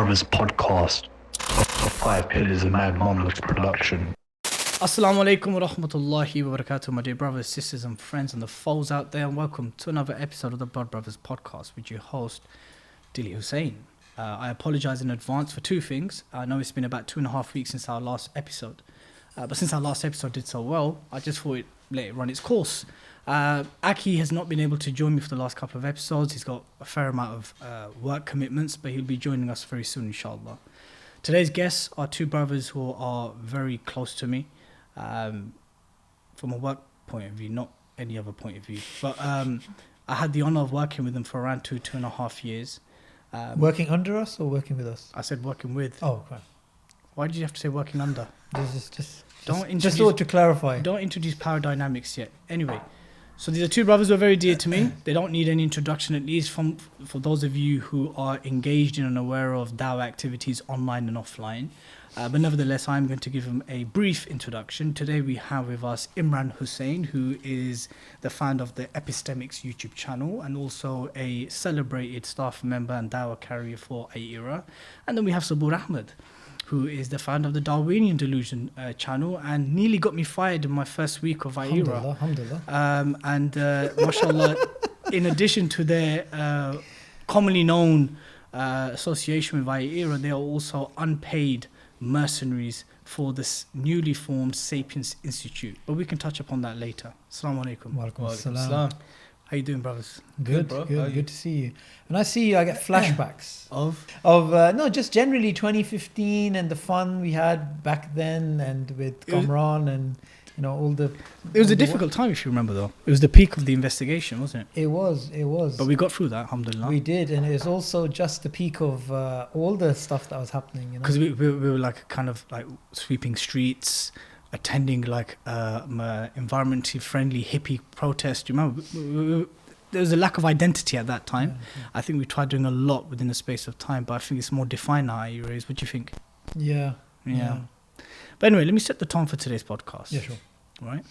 Brothers podcast, a 5 Pillars of Mad Monolith production. Assalamu alaikum wa rahmatullahi wa barakatuh, my dear brothers, sisters and friends and the foes out there, and welcome to another episode of the Blood Brothers podcast with your host, Dilly Hussain. I apologize in advance for two things. I know it's been about 2.5 weeks since our last episode, but since our last episode did so well, I just thought let it run its course. Aki has not been able to join me for the last couple of episodes. He's got a fair amount of work commitments, but he'll be joining us very soon, inshallah. Today's guests are two brothers who are very close to me, from a work point of view, not any other point of view. But I had the honour of working with them for around 2.5 years. Working under us or working with us? I said working with. Oh, okay. Why did you have to say working under? Just to clarify. Don't introduce power dynamics yet. Anyway, so these are two brothers who are very dear to me. They don't need any introduction, at least for those of you who are engaged in and aware of Dawah activities online and offline. But nevertheless, I'm going to give them a brief introduction. Today we have with us Imran Hussein, who is the founder of the Epistemics YouTube channel and also a celebrated staff member and Dawah carrier for IERA. And then we have Subboor Ahmad, who is the founder of the Darwinian Delusion channel and nearly got me fired in my first week of IERA. Alhamdulillah. Mashallah, in addition to their commonly known association with IERA, they are also unpaid mercenaries for this newly formed Sapiens Institute. But we can touch upon that later. Assalamu alaikum. Wa alaikum assalam. How you doing, brothers? Good, bro. good to see you. When I see you, I get flashbacks Of no, just generally 2015 and the fun we had back then, and with Kamran and all the. It was a difficult time, if you remember, though. It was the peak of the investigation, wasn't it? It was. But we got through that, alhamdulillah. We did, and it was also just the peak of all the stuff that was happening. Because we were like kind of like sweeping streets, attending like environmentally friendly hippie protest. Do you remember? There was a lack of identity at that time. Yeah. I think we tried doing a lot within a space of time, but I think it's more defined now. What do you think? Yeah. But anyway, let me set the tone for today's podcast. Yeah, sure. Right?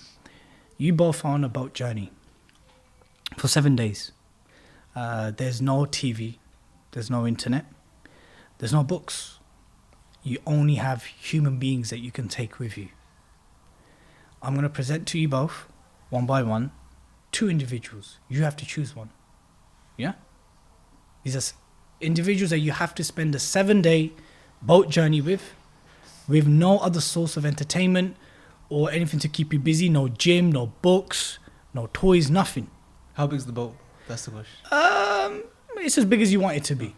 You both are on a boat journey for 7 days. There's no TV. There's no internet. There's no books. You only have human beings that you can take with you. I'm going to present to you both, one by one, 2 individuals. You have to choose one. Yeah? These are individuals that you have to spend a 7-day boat journey with no other source of entertainment or anything to keep you busy. No gym, no books, no toys, nothing. How big's the boat? That's the question. It's as big as you want it to be.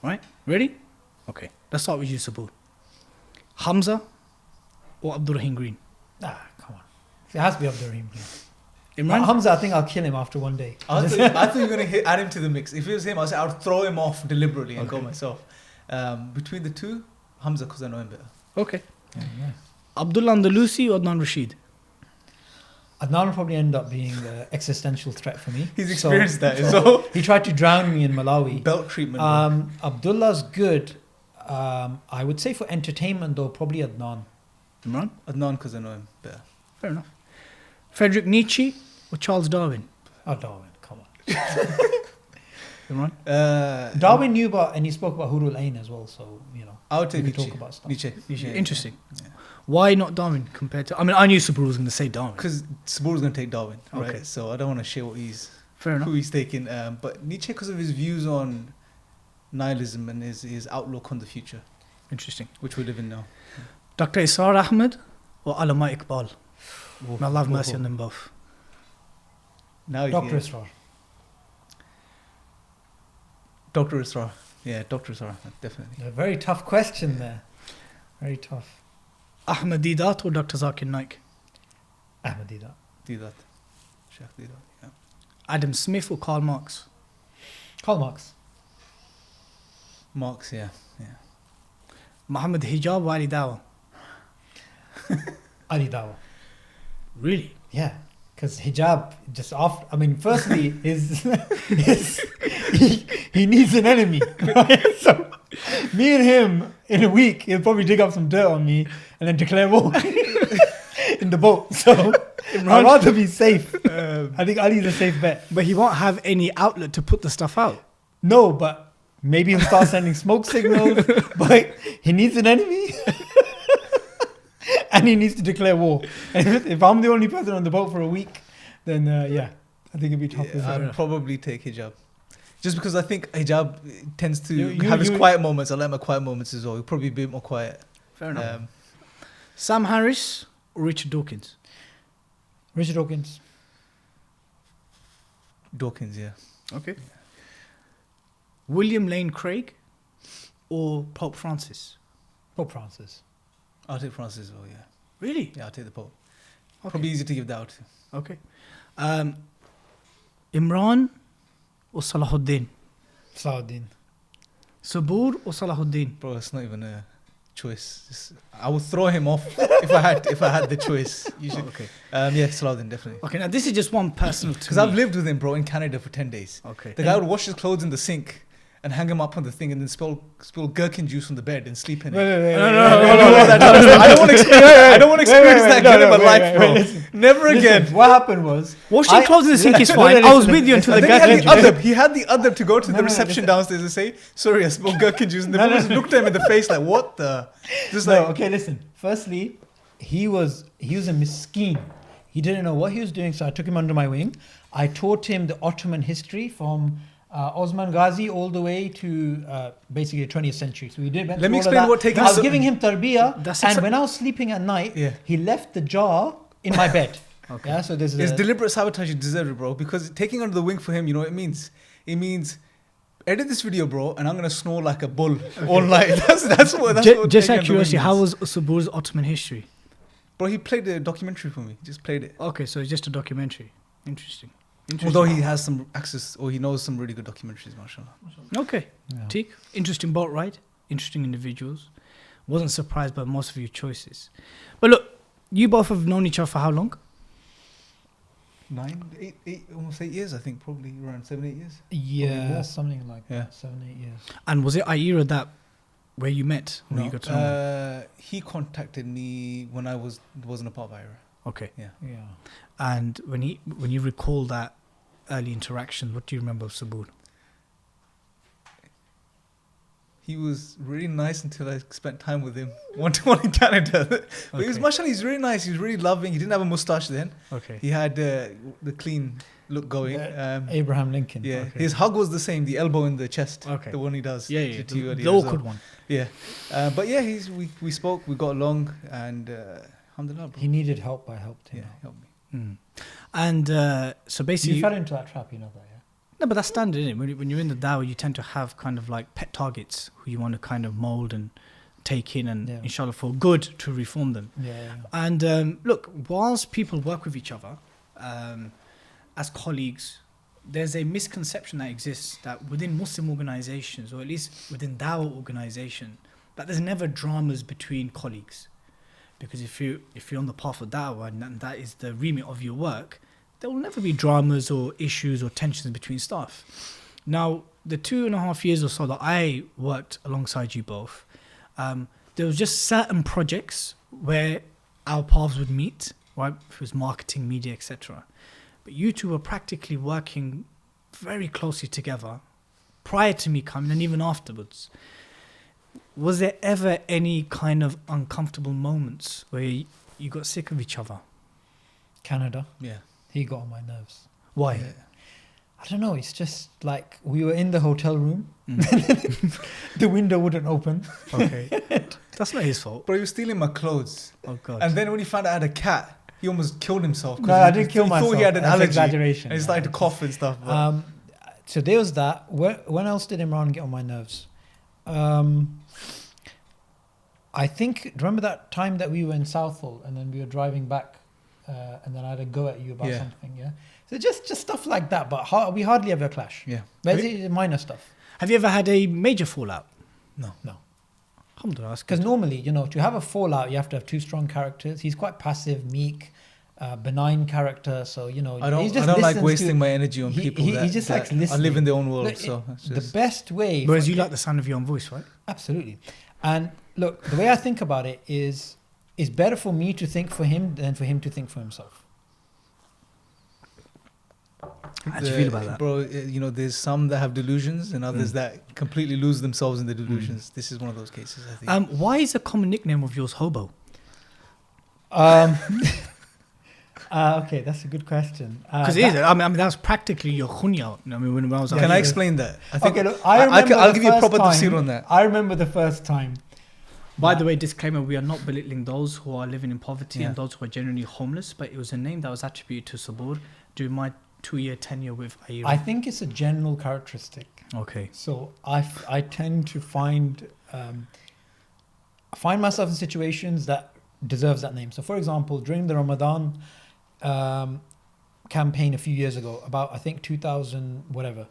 Right? Ready? Okay. Let's start with you, Subboor. Hamza or Abdul Rahim Green? Come on. It has to be Abdul Rahim. Imran? Hamza, I think I'll kill him after one day. I thought you were going to add him to the mix. If it was him, I'd throw him off deliberately and go myself. Between the two, Hamza, because I know him better. Okay. Yeah. Abdullah Andalusi or Adnan Rashid? Adnan will probably end up being an existential threat for me. He's experienced that. So he tried to drown me in Malawi. Belt treatment. Abdullah's good. I would say for entertainment though, probably Adnan. Imran? Adnan, because I know him better. Fair enough. Friedrich Nietzsche or Charles Darwin? Oh, Darwin, come on. Imran? Darwin knew about, and he spoke about Hurul Ain as well, so, I would take we could Nietzsche. talk about stuff. Nietzsche. Nietzsche. Yeah. Interesting. Yeah. Why not Darwin compared to... I mean, I knew Subboor was going to say Darwin. Because Subboor is going to take Darwin, Okay. right? So I don't want to share Fair enough. who he's taking. But Nietzsche, because of his views on nihilism and his outlook on the future, Interesting. which we live in now. Dr. Subboor Ahmad or Allama Iqbal? May Allah have mercy on them both. Now Dr. Israr. Dr. Israr. Yeah, Dr. Israr, definitely. A very tough question there. Very tough. Ahmed Didat or Dr. Zakir Naik? Ahmadida. Didat. Sheikh Didat, yeah. Adam Smith or Karl Marx? Karl Marx. Marx, yeah. Muhammad Hijab or Ali Dawah? Ali Dawah. Really? Yeah. Because hijab, just after, firstly, he needs an enemy. Right? So, me and him, in a week, he'll probably dig up some dirt on me and then declare war in the boat. So, I'd rather be safe. I think Ali's a safe bet. But he won't have any outlet to put the stuff out. No, but Maybe he'll start sending smoke signals, but he needs an enemy. And he needs to declare war. And if I'm the only person on the boat for a week, then yeah, I think it'd be tough. I'd probably take hijab. Just because I think hijab tends to You- have his you- quiet moments. I like my quiet moments as well. He'll probably be a bit more quiet. Fair enough. Sam Harris or Richard Dawkins? Richard Dawkins. Dawkins, yeah. Okay. William Lane Craig or Pope Francis? Pope Francis. I'll take Francis as well, yeah. Really? Yeah, I'll take the Pope. Okay. Probably easy to give that out to. Okay. Imran or Salahuddin? Salahuddin. Subboor or Salahuddin? Bro, it's not even a choice. I would throw him off if I had the choice. You should. Okay. Yeah, Salahuddin, definitely. Okay, now this is just one personal to Because me. I've lived with him, bro, in Canada for 10 days. Okay. The guy would wash his clothes in the sink and hang him up on the thing and then spill gherkin juice on the bed and sleep in it. I don't want to experience that again in my life, bro. Never again. What happened was... Washing clothes in the sink is fine. I was with you until the And gherkin then juice. he had the other to go to the no, reception downstairs and say, sorry, I spilled gherkin juice. And the woman just looked at him in the face like, what the? Just No, like, okay, listen. Firstly, he was a miskeen. He didn't know what he was doing, so I took him under my wing. I taught him the Ottoman history from Osman Ghazi all the way to basically the 20th century. So we did. Let me explain what taking... I was giving him tarbiyah, That's and when I was sleeping at night, Yeah. he left the jar in my bed. Okay. Yeah, so there's It's deliberate sabotage, you deserve it, bro. Because taking under the wing for him, you know what it means? It means... Edit this video, bro, and I'm gonna snore like a bull all night. That's what. Just out of taking under the wing curiosity, how means. was Subboor's Ottoman history? Bro, he played the documentary for me. He just played it. Okay, so it's just a documentary. Interesting. Although he has some access, or he knows some really good documentaries, mashallah. Okay. Yeah. Teak, interesting boat ride, interesting individuals. Wasn't surprised by most of your choices. But look, you both have known each other for how long? 8, almost 8 years, I think, probably around 7, 8 years. Yeah, more. something like Yeah. that. 7, 8 years. And was it IERA that where you met? When you got to know him? He contacted me when I wasn't a part of IERA. Okay. Yeah. Yeah. And when you recall that early interaction, what do you remember of Subboor? He was really nice until I spent time with him one-to-one in Canada. But he was, Okay. mashallah, he's really nice. He was really loving. He didn't have a mustache then. Okay. He had the clean look going. Abraham Lincoln. Yeah, Okay. his hug was the same, the elbow in the chest, Okay. the one he does. Yeah, yeah. to you The earlier as well. awkward one. Yeah, but yeah, we spoke, we got along, and alhamdulillah, bro. He needed help. I helped him. Yeah, out. helped me. Mm. And so basically, You fell into that trap, you know that, yeah? no, but that's standard, isn't it? When you're in the Dawah, you tend to have kind of like pet targets who you want to kind of mold and take in, and Yeah. inshallah for good to reform them. Yeah. And look, whilst people work with each other as colleagues, there's a misconception that exists that within Muslim organizations, or at least within Dawah organization, that there's never dramas between colleagues. Because if you're on the path of Dawah and that is the remit of your work, there will never be dramas or issues or tensions between staff. Now, the 2.5 years or so that I worked alongside you both, there was just certain projects where our paths would meet, right? It was marketing, media, etc. But you two were practically working very closely together prior to me coming and even afterwards. Was there ever any kind of uncomfortable moments where you got sick of each other? Canada. Yeah. He got on my nerves. Why? Yeah. I don't know. It's just like we were in the hotel room. Mm. The window wouldn't open. Okay. That's not his fault. Bro, he was stealing my clothes, Oh, God. and then when he found out I had a cat, he almost killed himself. 'cause No, I didn't kill he myself. thought he had an That's allergy, exaggeration. and he Yeah. started to cough and stuff. But So there was that. When else did Imran get on my nerves? I think, remember that time that we were in Southall and then we were driving back and then I had a go at you about Yeah. something, yeah? So just stuff like that, but we hardly ever clash. yeah, But it's minor stuff. Have you ever had a major fallout? no. Alhamdulillah, that's Because good. normally, to have a fallout, you have to have two strong characters. He's quite passive, meek, benign character. So, I he don't just like listens wasting to- my energy on he- people he that, just that likes listening. live in their own world. Look, So that's the just, best way... Whereas you like the sound of your own voice, right? Absolutely. And look, the way I think about it is it's better for me to think for him than for him to think for himself. How do you feel about that? Bro, there's some that have delusions and others that completely lose themselves in the delusions. This is one of those cases, I think. Why is a common nickname of yours hobo? Okay, that's a good question. Because I mean, that was practically your khunya. I mean, when I was Can I explain that? I think okay, look, I'll give you a proper tafsir on that. I remember the first time. By the way, disclaimer, we are not belittling those who are living in poverty and those who are genuinely homeless, but it was a name that was attributed to Subboor during my 2-year tenure with IERA. I think it's a general characteristic. Okay. So I tend to find myself in situations that deserves that name. So for example, during the Ramadan campaign a few years ago, about I think 2000 whatever,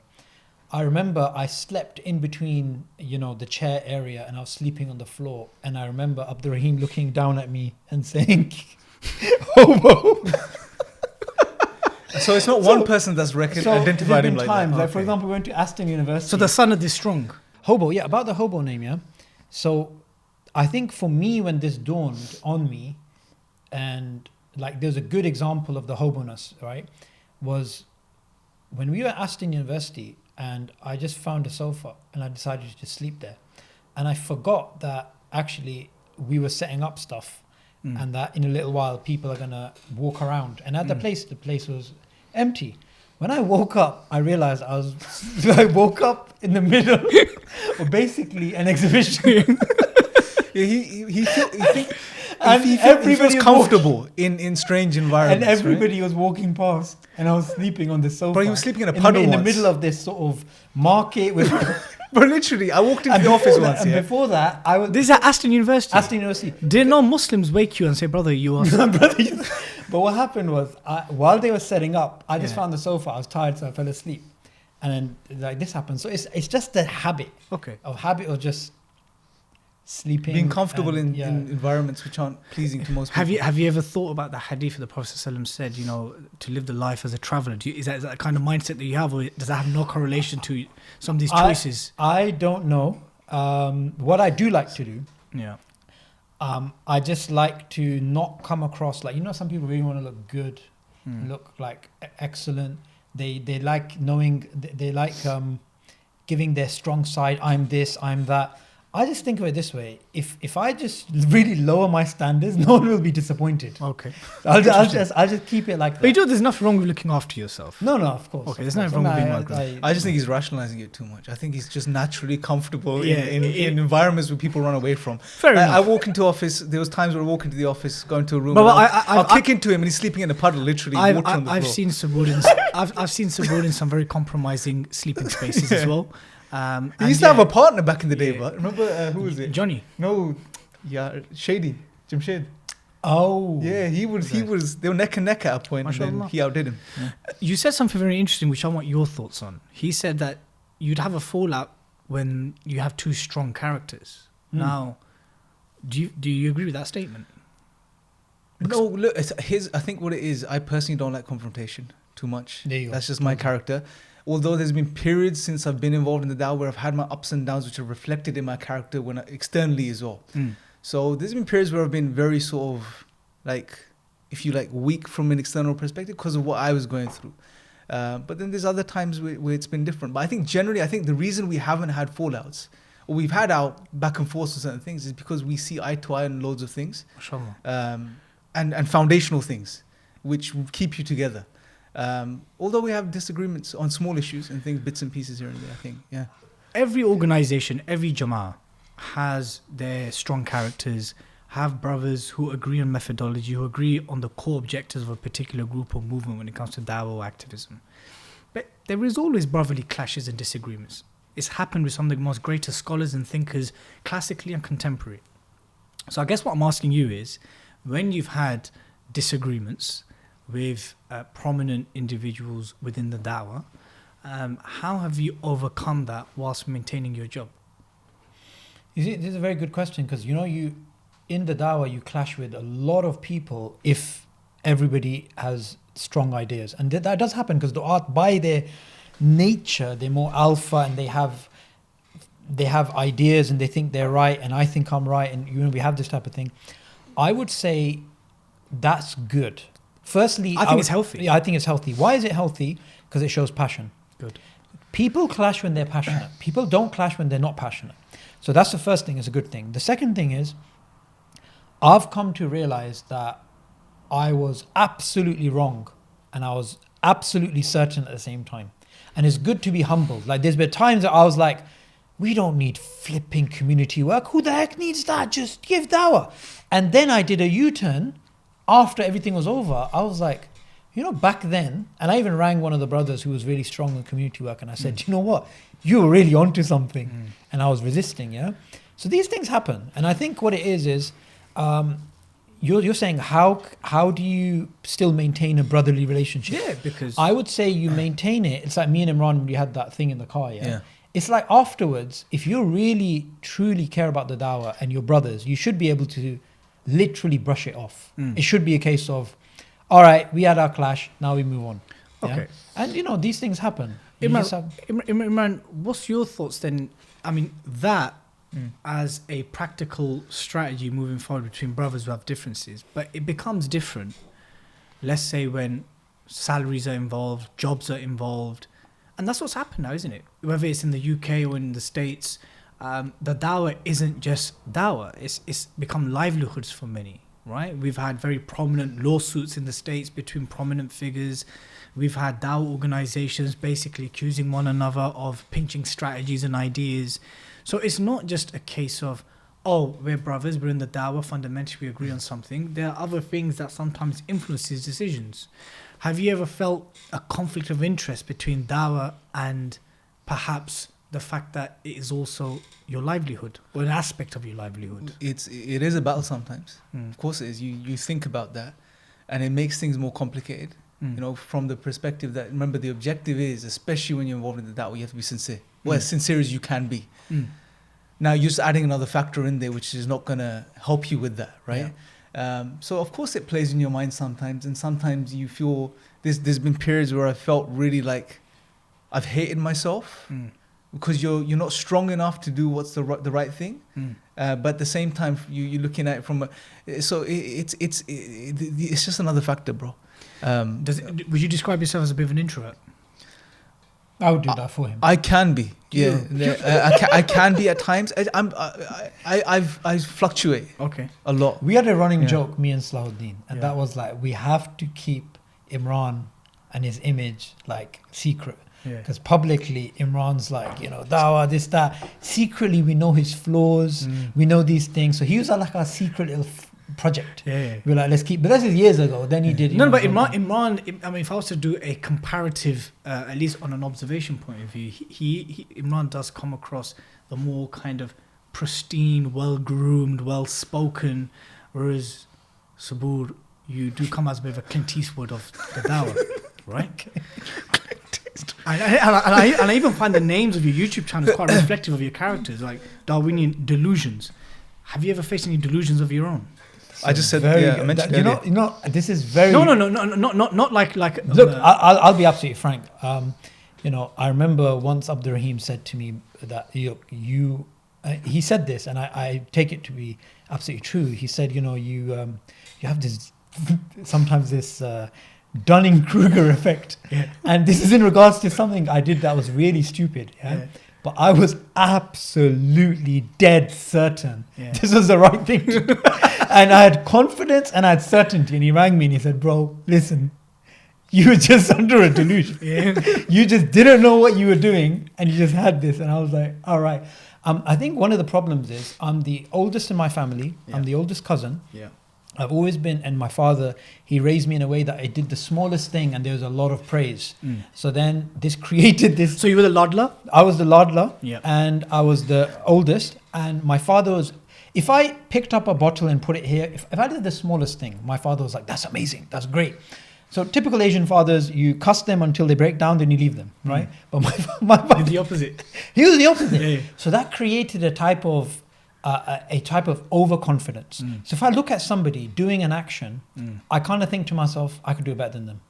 I remember I slept in between, the chair area, and I was sleeping on the floor. And I remember Abdurrahim looking down at me and saying, homo. So it's not one person that's identified him like times, that. like for example, we went to Aston University. So the son of this strong. Hobo, yeah, about the hobo name, yeah. So I think for me, when this dawned on me, and like there's a good example of the hobo-ness, right, was when we were at Aston University, and I just found a sofa and I decided to just sleep there. And I forgot that actually we were setting up stuff and that in a little while people are going to walk around. And at the place was empty. When I woke up, I realized I woke up in the middle of basically an exhibition. He feels comfortable in strange environments. And everybody was walking past, and I was sleeping on the sofa. But he was sleeping in a puddle in the middle of this sort of market. But literally, I walked into the office once. And before that, I was. This is at Aston University. Aston University. Did no Muslims wake you and say, "Brother, you are"? But what happened was, while they were setting up, I just found the sofa. I was tired, so I fell asleep, and then like this happened. So it's just the habit. Okay. Of just sleeping, being comfortable in environments which aren't pleasing to most people. Have you ever thought about the hadith of the Prophet ﷺ said, to live the life as a traveller? Is that the kind of mindset that you have, or does that have no correlation to some of these choices? I don't know. What I do like to do, I just like to not come across like, some people really want to look good, look like excellent. They like knowing, they like giving their strong side. I'm this, I'm that. I just think of it this way: if I just really lower my standards, no one will be disappointed. Okay, I'll just keep it like that. But there's nothing wrong with looking after yourself. No, of course. Okay, there's nothing wrong with being migrant. I just think he's rationalizing it too much. I think he's just naturally comfortable in environments where people run away from. Fair enough. I walk into office. There was times where I walk into the office, go into a room. But I'll kick into him, and he's sleeping in a puddle, literally. Water on the floor. I've seen Subboor in some very compromising sleeping spaces as well. He used to have a partner back in the day, but remember who was it? Johnny. No, Shady, Jamshed. Oh, yeah, he was. They were neck and neck at a point, and then he outdid him. Yeah. You said something very interesting, which I want your thoughts on. He said that you'd have a fallout when you have two strong characters. Now, do you agree with that statement? No, look, I think what it is, I personally don't like confrontation too much. That's just my character. Although there's been periods since I've been involved in the Dawah where I've had my ups and downs, which are reflected in my character externally as well. So there's been periods where I've been very sort of weak from an external perspective because of what I was going through. But then there's other times where it's been different. But I think generally, the reason we haven't had fallouts, or we've had our back and forth on certain things, is because we see eye to eye on loads of things. And foundational things, which keep you together. Although we have disagreements on small issues and things, bits and pieces here and there, I think, yeah. Every organization, every Jama'ah has their strong characters, have brothers who agree on methodology, who agree on the core objectives of a particular group or movement when it comes to Dawah or activism. But there is always brotherly clashes and disagreements. It's happened with some of the most greatest scholars and thinkers, classically and contemporary. So I guess what I'm asking you is, when you've had disagreements with prominent individuals within the Dawah, how have you overcome that whilst maintaining your job? You see, this is a very good question because you in the Dawah you clash with a lot of people if everybody has strong ideas, and that does happen because du'at by their nature they're more alpha and they have ideas and they think they're right and I think I'm right, and we have this type of thing. I would say that's good. Firstly, I think it's healthy. Yeah, I think it's healthy. Why is it healthy? because it shows passion. Good. People clash when they're passionate. People don't clash when they're not passionate. So that's the first thing, is a good thing. The second thing is, I've come to realize that I was absolutely wrong and I was absolutely certain at the same time. And it's good to be humbled. Like, there's been times that I was like, we don't need flipping community work. Who the heck needs that? Just give dawah. And then I did a U-turn after everything was over. I was like, you know, back then, and I even rang one of the brothers who was really strong in community work, and I said, you know what? You were really onto something. And I was resisting, yeah? So these things happen. And I think what it is you're saying, how do you still maintain a brotherly relationship? Yeah, because I would say you maintain it. It's like me and Imran when we had that thing in the car, yeah? It's like afterwards, if you really, truly care about the dawah and your brothers, you should be able to literally brush it off. It should be a case of, all right, we had our clash, now we move on. Yeah? Okay. And, you know, these things happen. You just have- Imran, what's your thoughts then? I mean, that as a practical strategy moving forward between brothers who have differences, but it becomes different, let's say, when salaries are involved, jobs are involved, and that's what's happened now, isn't it? Whether it's in the UK or in the States, the dawah isn't just dawah, it's become livelihoods for many, right? We've had very prominent lawsuits in the States between prominent figures. We've had dawah organizations basically accusing one another of pinching strategies and ideas. So it's not just a case of, oh, we're brothers, we're in the dawah, fundamentally we agree on something. There are other things that sometimes influences decisions. Have you ever felt a conflict of interest between dawah and perhaps the fact that it is also your livelihood or an aspect of your livelihood? It is a battle sometimes. Of course it is. You think about that, and it makes things more complicated. You know, from the perspective that, remember, the objective is, especially when you're involved in the dawah, you have to be sincere. Well, as sincere as you can be. Now you're just adding another factor in there, which is not going to help you with that, right? So of course it plays in your mind sometimes, and sometimes you feel there's been periods where I felt really like I've hated myself because you're not strong enough to do what's the right thing, but at the same time you're looking at it from it's just another factor, bro. Would you describe yourself as a bit of an introvert? I would do that for him. I can be, I can be at times. I fluctuate. Okay. A lot. We had a running joke, me and Salahuddin, and that was like, we have to keep Imran and his image like secret. Because publicly Imran's like, you know, dawah, this, that. Secretly we know his flaws, we know these things. So he was like our secret little project. We were like, let's keep, but this is years ago. Then he did. No, but Imran, I mean, if I was to do a comparative, at least on an observation point of view, Imran does come across the more kind of pristine, well-groomed, well-spoken, whereas Subboor, you do come as a bit of a Clint Eastwood of the dawah, right? And I even find the names of your YouTube channels quite reflective of your characters, like Darwinian Delusions. Have you ever faced any delusions of your own? I just said, I mentioned that. You know, this is very... No, not like... Look, I'll be absolutely frank. You know, I remember once Abdul Rahim said to me that he said this, and I take it to be absolutely true. He said, you know, you have this, sometimes this Dunning-Kruger effect. And this is in regards to something I did that was really stupid. But I was absolutely dead certain this was the right thing to do. And I had confidence and I had certainty. And he rang me and he said, bro, listen, you were just under a delusion. You just didn't know what you were doing and you just had this. And I was like, all right. I think one of the problems is I'm the oldest in my family. I'm the oldest cousin. I've always been, and my father, he raised me in a way that I did the smallest thing and there was a lot of praise. So then this created this. So you were the ladla? I was the ladla and I was the oldest. And my father was, if I picked up a bottle and put it here, if I did the smallest thing, my father was like, that's amazing, that's great. So typical Asian fathers, you cuss them until they break down, then you leave them, right? But my father, the opposite. He was the opposite. So that created a type of overconfidence. So if I look at somebody doing an action, I kind of think to myself, I could do it better than them.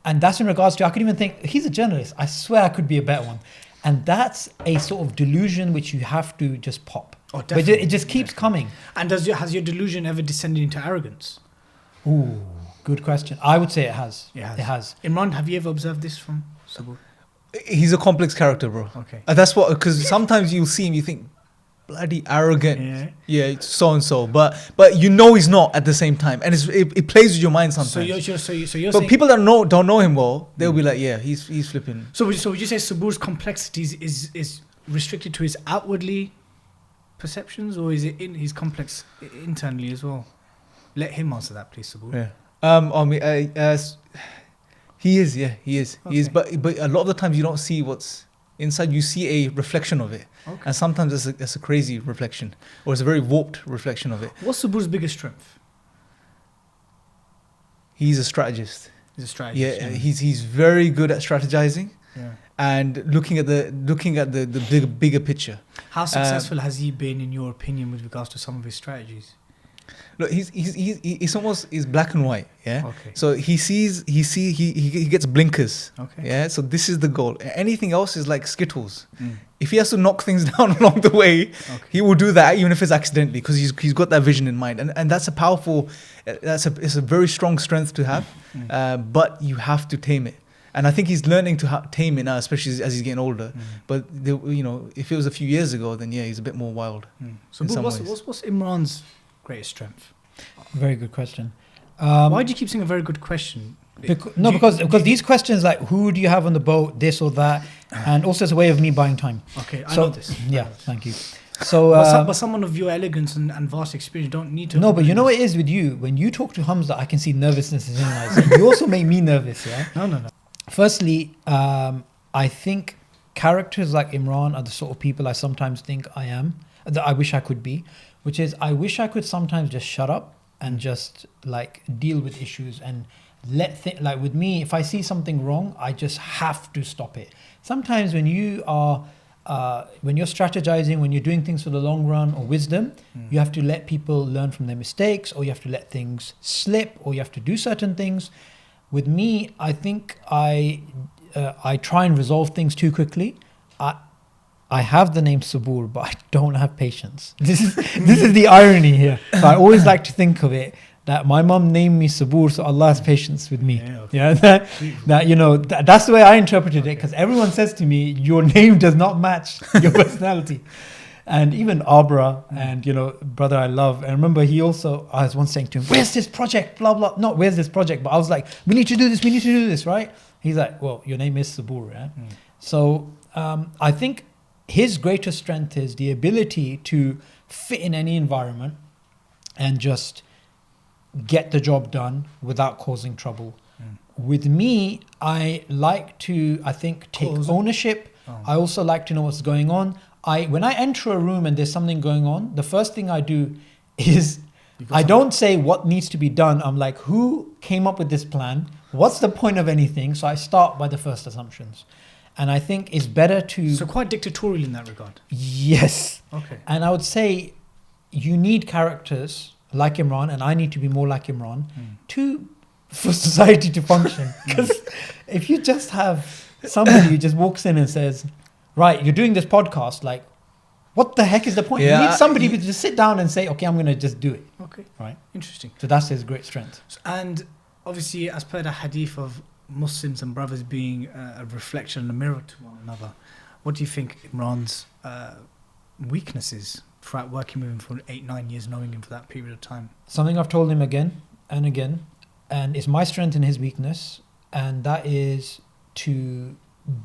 And that's in regards to, I could even think, he's a journalist, I swear I could be a better one. And that's a sort of delusion which you have to just pop. But it just keeps coming. And has your delusion ever descended into arrogance? Ooh, good question. I would say it has. It has. Imran, have you ever observed this from Subboor? He's a complex character, bro. Okay. That's what, because sometimes you'll see him, you think, bloody arrogant. Yeah, it's so and so. But you know he's not at the same time, and it plays with your mind sometimes. So you're but saying, people that don't know him well, they'll be like, yeah, he's flipping. So would you say Subboor's complexities is restricted to his outwardly perceptions, or is it in his complex internally as well? Let him answer that, please, Subboor. Yeah. He is. Yeah, he is. Okay. He is. But a lot of the times you don't see what's inside. You see a reflection of it, Okay. and sometimes it's a crazy reflection, or it's a very warped reflection of it. What's Subboor's biggest strength? He's a strategist. He's a strategist. Yeah, he's very good at strategizing Yeah. and looking at the bigger picture. How successful has he been, in your opinion, with regards to some of his strategies? Look, he's almost black and white. Yeah. Okay. So he gets blinkers. Okay. Yeah. So this is the goal. Anything else is like Skittles. If he has to knock things down along the way, he will do that, even if it's accidentally, because he's got that vision in mind, and that's a powerful, it's a very strong strength to have, but you have to tame it, and I think he's learning to tame it now, especially as he's getting older. But if it was a few years ago, then yeah, he's a bit more wild. So what's Imran's greatest strength? Very good question. Why do you keep saying a very good question? Because these questions, like who do you have on the boat, this or that, and also it's a way of me buying time. Okay, I know this. Yeah, thank you. So, but someone of your elegance and vast experience don't need to. No, but you know what it is with you? When you talk to Hamza, I can see nervousness in his eyes. And you also make me nervous, yeah? No. Firstly, I think characters like Imran are the sort of people I sometimes think I am, that I wish I could be, which is I wish I could sometimes just shut up and just like deal with issues and like with me, if I see something wrong, I just have to stop it. Sometimes when you are when you're strategizing, when you're doing things for the long run or wisdom, you have to let people learn from their mistakes, or you have to let things slip, or you have to do certain things. With me, I think I try and resolve things too quickly. I have the name Subboor, but I don't have patience. This is the irony here. So I always like to think of it that my mum named me Subboor, so Allah has patience with me. Yeah, That's the way I interpreted it, because everyone says to me, your name does not match your personality. And even Abra and, brother I love. And remember, I was once saying to him, where's this project? Blah, blah. Not where's this project, but I was like, we need to do this, right? He's like, well, your name is Subboor, yeah? So I think his greatest strength is the ability to fit in any environment and just get the job done without causing trouble. With me, I like to, take ownership. I also like to know what's going on. When I enter a room and there's something going on, the first thing I do is I don't say what needs to be done. I'm like, who came up with this plan? What's the point of anything? So I start by the first assumptions. And I think it's better to... So quite dictatorial in that regard. Yes. Okay. And I would say you need characters like Imran, and I need to be more like Imran, for society to function. Because if you just have somebody who just walks in and says, right, you're doing this podcast, like, what the heck is the point? Yeah, you need somebody to just sit down and say, okay, I'm going to just do it. Okay. Right? Interesting. So that's his great strength. And obviously, as per the hadith of Muslims and brothers being a reflection and a mirror to one another, what do you think Imran's weaknesses throughout working with him for 8-9 years, knowing him for that period of time? Something I've told him again and again, and it's my strength and his weakness, and that is to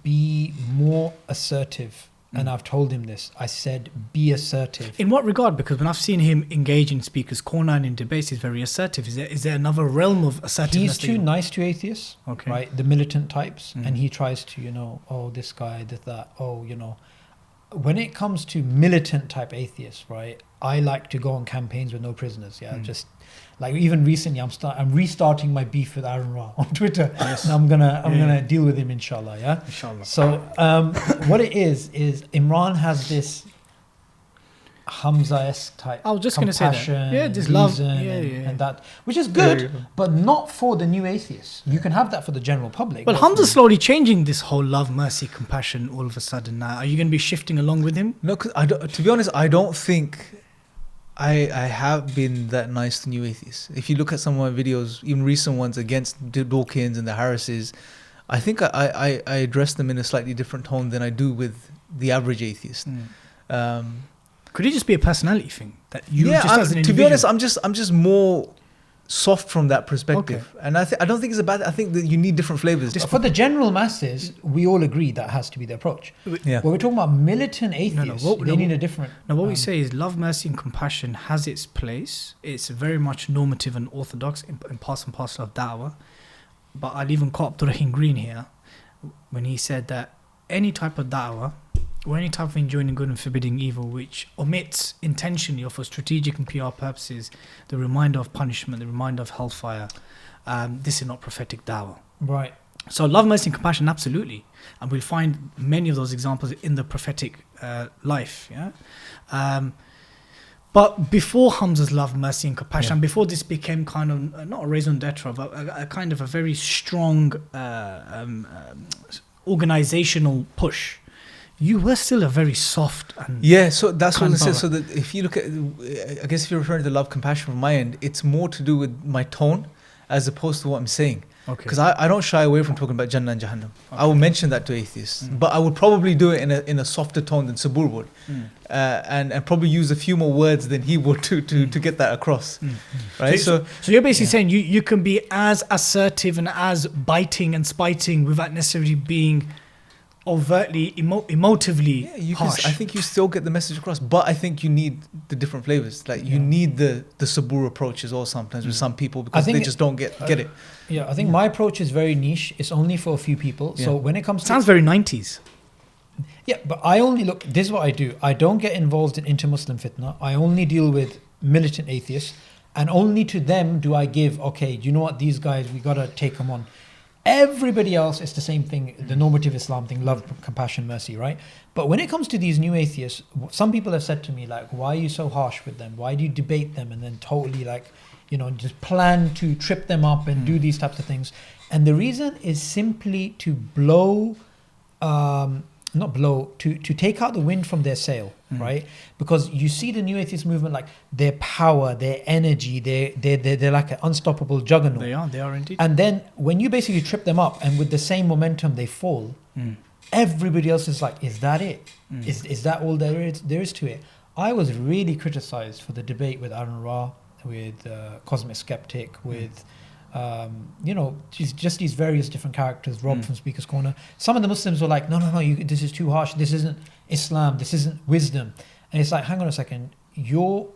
be more assertive. And I've told him this. I said, be assertive. In what regard? Because when I've seen him engage in speakers' corner and in debates, he's very assertive. Is there another realm of assertiveness? He's too nice to atheists, right? The militant types. And he tries to, this guy, that, When it comes to militant type atheists, right, I like to go on campaigns with no prisoners, just... Like even recently, I'm restarting my beef with Aaron Ra on Twitter. Yes. And I'm gonna deal with him, inshallah. Yeah. Inshallah. So what it is Imran has this Hamza-esque type. I was just gonna say that. Yeah, this love, and that, which is good, but not for the new atheists. You can have that for the general public. Well, Hamza's slowly changing this whole love, mercy, compassion. All of a sudden now, are you going to be shifting along with him? No, because to be honest, I don't think I have been that nice to new atheists. If you look at some of my videos, even recent ones against the Dawkins and the Harrises, I think I address them in a slightly different tone than I do with the average atheist. Could it just be a personality thing that you just as an individual? To be honest, I'm just more soft from that perspective, and I don't think it's a bad. I think that you need different flavors. For the general masses, we all agree that has to be the approach. Yeah. When we're talking about militant atheists, they need a different. Now, what we say is love, mercy, and compassion has its place. It's very much normative and orthodox in part and parcel of Dawah. But I'll even quote Abdurrahim Green here when he said that any type of Dawah or any type of enjoining good and forbidding evil which omits intentionally or for strategic and PR purposes the reminder of punishment, the reminder of hellfire, this is not prophetic Dawah. Right. So love, mercy and compassion, absolutely. And we'll find many of those examples in the prophetic life. Yeah. But before Hamza's love, mercy and compassion, and before this became kind of, not a raison d'etre, but a kind of a very strong organizational push, you were still a very soft and so that's what I said. So that if you look at, I guess if you're referring to love, compassion from my end, it's more to do with my tone as opposed to what I'm saying. Okay. Because I don't shy away from talking about Jannah and Jahannam. I will mention that to atheists, but I would probably do it in a softer tone than Subboor would, and probably use a few more words than he would to get that across. Right. So you're basically saying you can be as assertive and as biting and spiting without necessarily being overtly emotively harsh. I think you still get the message across, but I think you need the different flavors. Like you need the Subboor approach as well sometimes with some people because they just don't get it. Yeah, I think my approach is very niche. It's only for a few people. So when it comes to... Sounds very 90s. Yeah, but I only look... This is what I do. I don't get involved in inter-Muslim fitna. I only deal with militant atheists. And only to them do I give, okay, do you know what? These guys, we got to take them on. Everybody else is the same thing, the normative Islam thing, love, compassion, mercy, right? But when it comes to these new atheists, some people have said to me, like, why are you so harsh with them? Why do you debate them and then totally, like, you know, just plan to trip them up and do these types of things? And the reason is simply to to take out the wind from their sail, right? Because you see the new atheist movement, like their power, their energy, they're like an unstoppable juggernaut. They are indeed. And then when you basically trip them up and with the same momentum they fall, everybody else is like, is that it? Is that all there is to it? I was really criticized for the debate with Aaron Ra, with Cosmic Skeptic, with you know, just these various different characters, Rob from Speaker's Corner. Some of the Muslims were like, no, this is too harsh. This isn't Islam. This isn't wisdom. And it's like, hang on a second. You're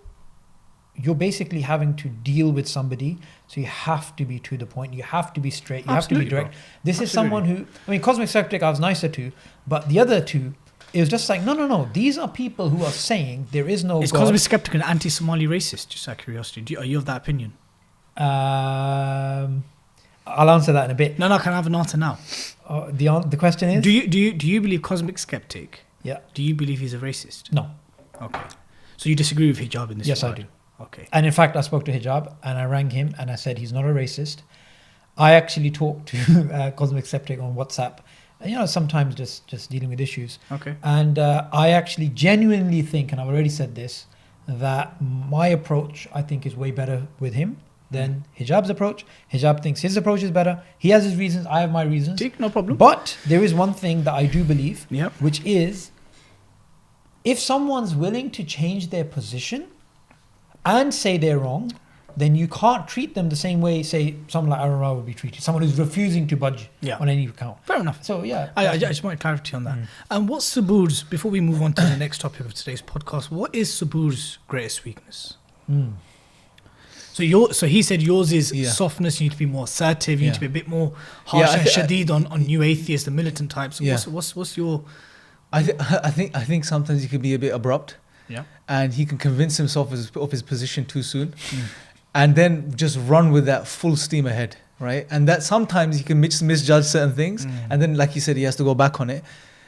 basically having to deal with somebody, so you have to be to the point. You have to be straight. You have to be direct. Bro. This is someone who, I mean, Cosmic Skeptic I was nicer to, but the other two, it was just like, no. These are people who are saying there is no God. Is Cosmic Skeptic an anti-Somali racist? Just out of curiosity. Are you of that opinion? I'll answer that in a bit. No, can I have an answer now? The question is, do you believe Cosmic Skeptic? Yeah. Do you believe he's a racist? No. Okay. So you disagree with hijab in this Yes, regard? I do. Okay. And in fact, I spoke to hijab and I rang him and I said he's not a racist. I actually talked to Cosmic Skeptic on WhatsApp. You know, sometimes just dealing with issues. Okay. And I actually genuinely think, and I've already said this, that my approach I think is way better with him than hijab's approach. Hijab thinks his approach is better. He has his reasons. I have my reasons. No problem. But there is one thing that I do believe, Yep. which is if someone's willing to change their position and say they're wrong, then you can't treat them the same way, say, someone like Aaron Ra would be treated. Someone who's refusing to budge on any account. Fair enough. So, yeah. I just want clarity on that. And what's Subboor's, before we move on to the next topic of today's podcast, what is Subboor's greatest weakness? So he said yours is softness, you need to be more assertive, you need to be a bit more harsh and shadid on new atheists, the militant types. What's your... I think sometimes he can be a bit abrupt. Yeah. And he can convince himself of his position too soon. And then just run with that full steam ahead, right? And that sometimes he can misjudge certain things, and then, like you said, he has to go back on it.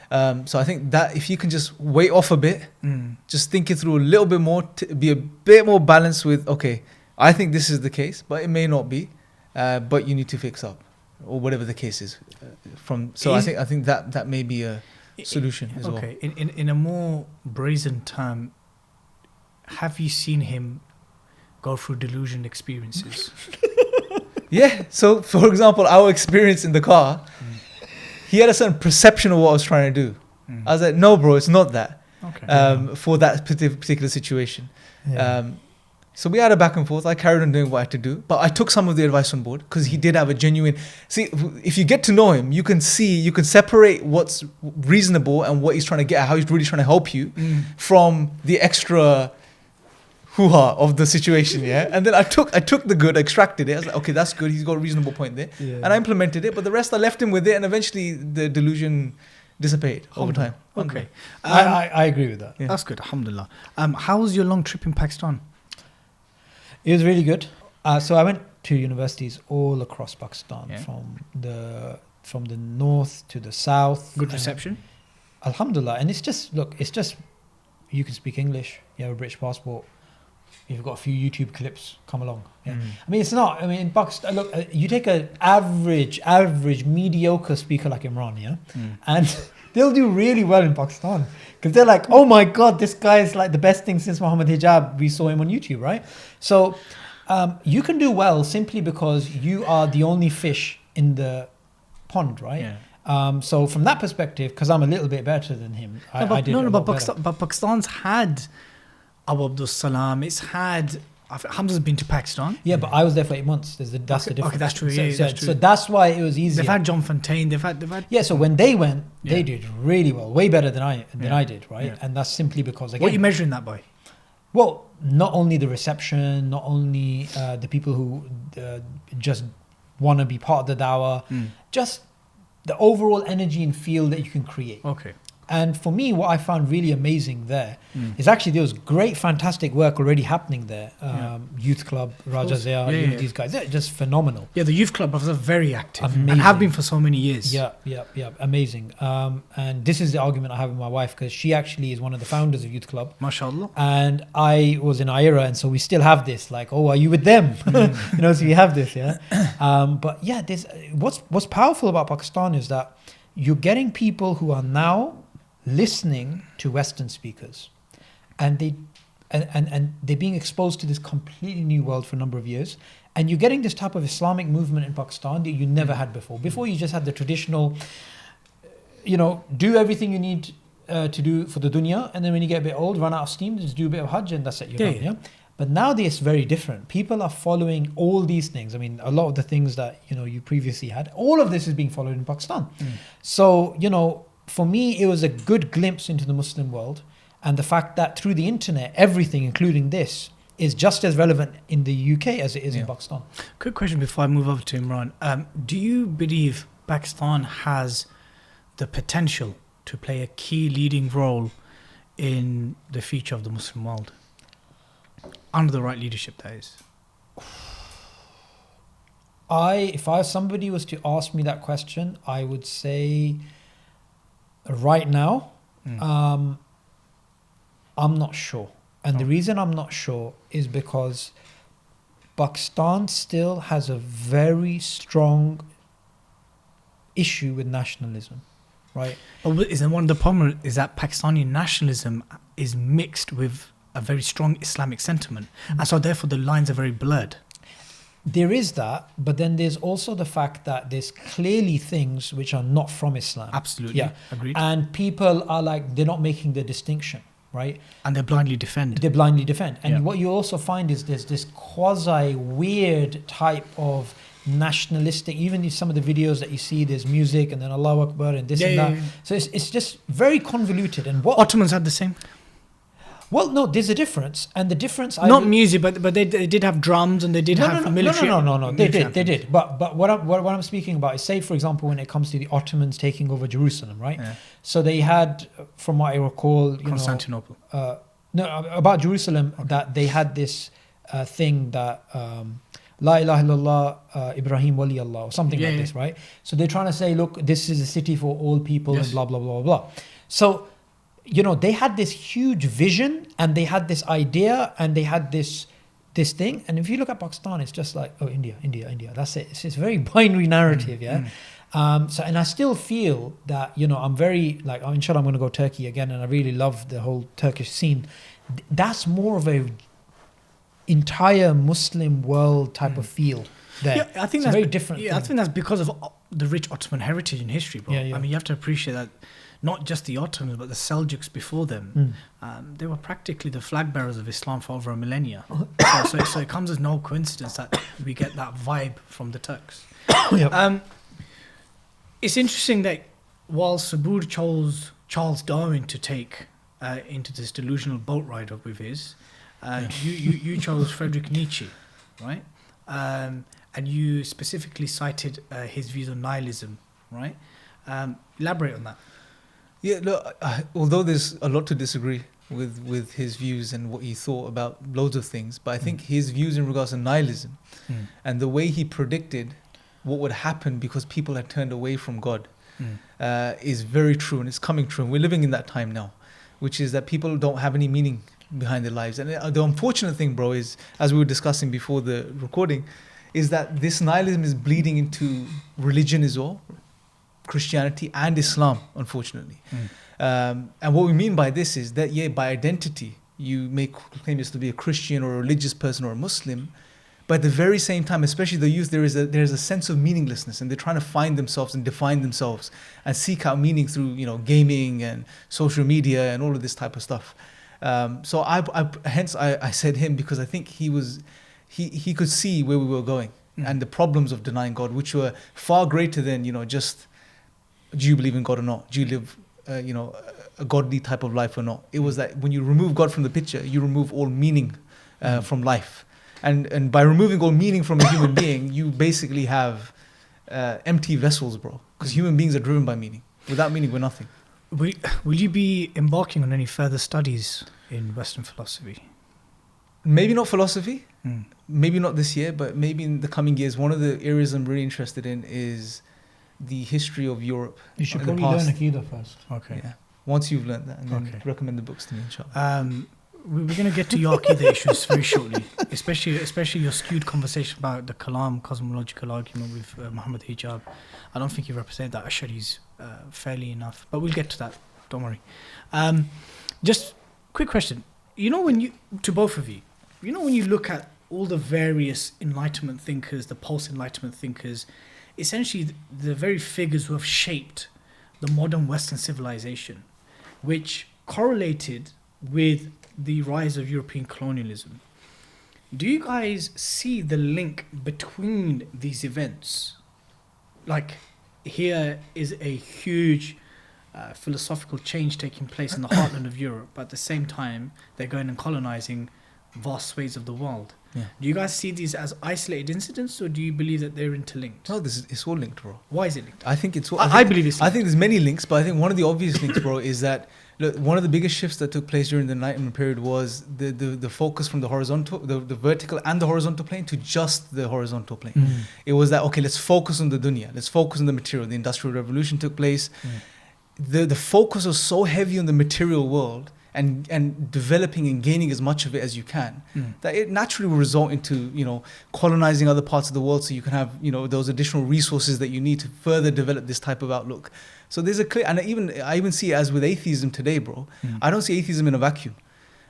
So I think that if you can just wait off a bit, just think it through a little bit more, be a bit more balanced with, okay, I think this is the case, but it may not be, but you need to fix up, or whatever the case is. I think that may be a solution as well. Okay, in a more brazen term, have you seen him go through delusion experiences? Yeah. So, for example, our experience in the car, he had a certain perception of what I was trying to do. I was like, no, bro, it's not that. Okay. For that particular situation. Yeah. So we had a back and forth. I carried on doing what I had to do, but I took some of the advice on board because he did have a genuine. See, if you get to know him, you can separate what's reasonable and what he's trying to get at, how he's really trying to help you, from the extra hoo-ha of the situation. Yeah, and then I took the good, extracted it. I was like, okay, that's good. He's got a reasonable point there, and I implemented it. But the rest, I left him with it, and eventually the delusion dissipated over time. Okay, I agree with that. Yeah. that's good. Alhamdulillah. How was your long trip in Pakistan? It was really good. So I went to universities all across Pakistan, Yeah. from the north to the south. Good reception. Alhamdulillah. And it's just you can speak English. You have a British passport. You've got a few YouTube clips. Come along. Yeah. I mean, it's not. I mean, in Pakistan, look, you take an average, mediocre speaker like Imran, yeah, and they'll do really well in Pakistan because they're like, oh my God, this guy is like the best thing since Muhammad Hijab. We saw him on YouTube, right? So you can do well simply because you are the only fish in the pond, right? Yeah. So from that perspective, because I'm a little bit better than him, but Pakistan's had Abu Abdul Salam. It's had Hamza's been to Pakistan. Yeah, but I was there for 8 months. That's the difference. Okay, that's true. Yeah, that's true. So that's why it was easier. They've had John Fontaine. They've had. Yeah. So when they went, they Yeah. did really well, way better than I did, right? Yeah. And that's simply because again, What are you measuring that by? well, not only the reception, not only the people who just want to be part of the dawah, just the overall energy and feel that you can create. Okay. And for me, what I found really amazing there is actually there was great, fantastic work already happening there. Youth Club, Raja Zia, these guys, they're just phenomenal. Yeah, the youth club brothers are very active Amazing. and have been for so many years. Yeah, amazing. And this is the argument I have with my wife because she actually is one of the founders of Youth Club. MashaAllah. And I was in IERA, and so we still have this, like, oh, are you with them? So we have this, yeah. But yeah, this what's powerful about Pakistan is that you're getting people who are now listening to Western speakers, and they're being exposed to this completely new world for a number of years, and you're getting this type of Islamic movement in Pakistan that you never had before. Before, you just had the traditional, do everything you need to do for the dunya, and then when you get a bit old, run out of steam, just do a bit of hajj, and that's it, you're done. Yeah. But nowadays it's very different. People are following all these things. I mean, a lot of the things that you previously had, all of this is being followed in Pakistan. So for me, it was a good glimpse into the Muslim world, and the fact that through the internet, everything, including this, is just as relevant in the UK as it is in Pakistan. Quick question before I move over to Imran. Do you believe Pakistan has the potential to play a key leading role in the future of the Muslim world? Under the right leadership, that is. If somebody was to ask me that question, I would say right now, I'm not sure. And the reason I'm not sure is because Pakistan still has a very strong issue with nationalism, right? But isn't one of the problems is that Pakistani nationalism is mixed with a very strong Islamic sentiment, and so therefore the lines are very blurred. There is that, but then there's also the fact that there's clearly things which are not from Islam. Absolutely, agreed. And people are like, they're not making the distinction, right? And they blindly defend. And what you also find is there's this quasi-weird type of nationalistic, even in some of the videos that you see, there's music and then Allahu Akbar and this and that. Yeah. So it's just very convoluted. And what Ottomans had the same. Well, no, there's a difference, and the difference. Music, but they did have drums, and they did have military. No. They did. But what I'm speaking about is, say, for example, when it comes to the Ottomans taking over Jerusalem, right? Yeah. So they had, from what I recall, Constantinople. About Jerusalem, that they had this thing that La ilaha illallah Ibrahim wali Allah or something like this, right? So they're trying to say, look, this is a city for all people, and blah blah blah blah. So they had this huge vision, and they had this idea, and they had this thing. And if you look at Pakistan, it's just like, oh, India. That's it. It's a very binary narrative, So, and I still feel that, I'm very, like, inshallah, I'm going to go Turkey again, and I really love the whole Turkish scene. That's more of a entire Muslim world type of feel. there. Yeah, I think it's that's a very different. Yeah, I think that's because of the rich Ottoman heritage in history, bro. Yeah, yeah. I mean, you have to appreciate that not just the Ottomans, but the Seljuks before them, they were practically the flag bearers of Islam for over a millennia. So it comes as no coincidence that we get that vibe from the Turks. Yep. It's interesting that while Subboor chose Charles Darwin to take into this delusional boat ride with his, you chose Friedrich Nietzsche, right? And you specifically cited his views on nihilism, right? Elaborate on that. Yeah, look, although there's a lot to disagree with his views and what he thought about loads of things, but I think his views in regards to nihilism and the way he predicted what would happen because people had turned away from God is very true, and it's coming true. And we're living in that time now, which is that people don't have any meaning behind their lives. And the unfortunate thing, bro, is, as we were discussing before the recording, is that this nihilism is bleeding into religion as well, Christianity and Islam, unfortunately. And what we mean by this is that, yeah, by identity, you may claim yourself to be a Christian or a religious person or a Muslim, but at the very same time, especially the youth, there's a sense of meaninglessness, and they're trying to find themselves and define themselves and seek out meaning through, gaming and social media and all of this type of stuff. So I said him because I think he could see where we were going and the problems of denying God, which were far greater than, just, do you believe in God or not? Do you live, a godly type of life or not? It was that when you remove God from the picture, you remove all meaning from life. And by removing all meaning from a human being, you basically have empty vessels, bro. Because human beings are driven by meaning. Without meaning, we're nothing. Will you be embarking on any further studies in Western philosophy? Maybe not philosophy. Maybe not this year, but maybe in the coming years. One of the areas I'm really interested in is the history of Europe. You should probably learn Aqidah first. Okay. Yeah. Once you've learned that, and then recommend the books to me, inshallah. We're going to get to your Aqidah issues very shortly, especially your skewed conversation about the Kalam cosmological argument with Muhammad Hijab. I don't think you represent that Ash'ari's fairly enough, but we'll get to that. Don't worry. Just quick question. To both of you, when you look at all the various Enlightenment thinkers, the post-Enlightenment thinkers, essentially the very figures who have shaped the modern Western civilization, which correlated with the rise of European colonialism. Do you guys see the link between these events? Like, here is a huge philosophical change taking place in the heartland of Europe, but at the same time, they're going and colonizing vast swathes of the world. Yeah. Do you guys see these as isolated incidents, or do you believe that they're interlinked? No, it's all linked, bro. Why is it linked? I think it's all... I believe it's linked. I think there's many links, but I think one of the obvious links, bro, is that one of the biggest shifts that took place during the Enlightenment period was the focus from the horizontal, the vertical and the horizontal plane to just the horizontal plane. It was that, okay, let's focus on the dunya, let's focus on the material. The Industrial Revolution took place. The focus was so heavy on the material world and developing and gaining as much of it as you can, that it naturally will result into, colonizing other parts of the world so you can have, those additional resources that you need to further develop this type of outlook. So there's a clear, and I even see it as with atheism today, bro. I don't see atheism in a vacuum.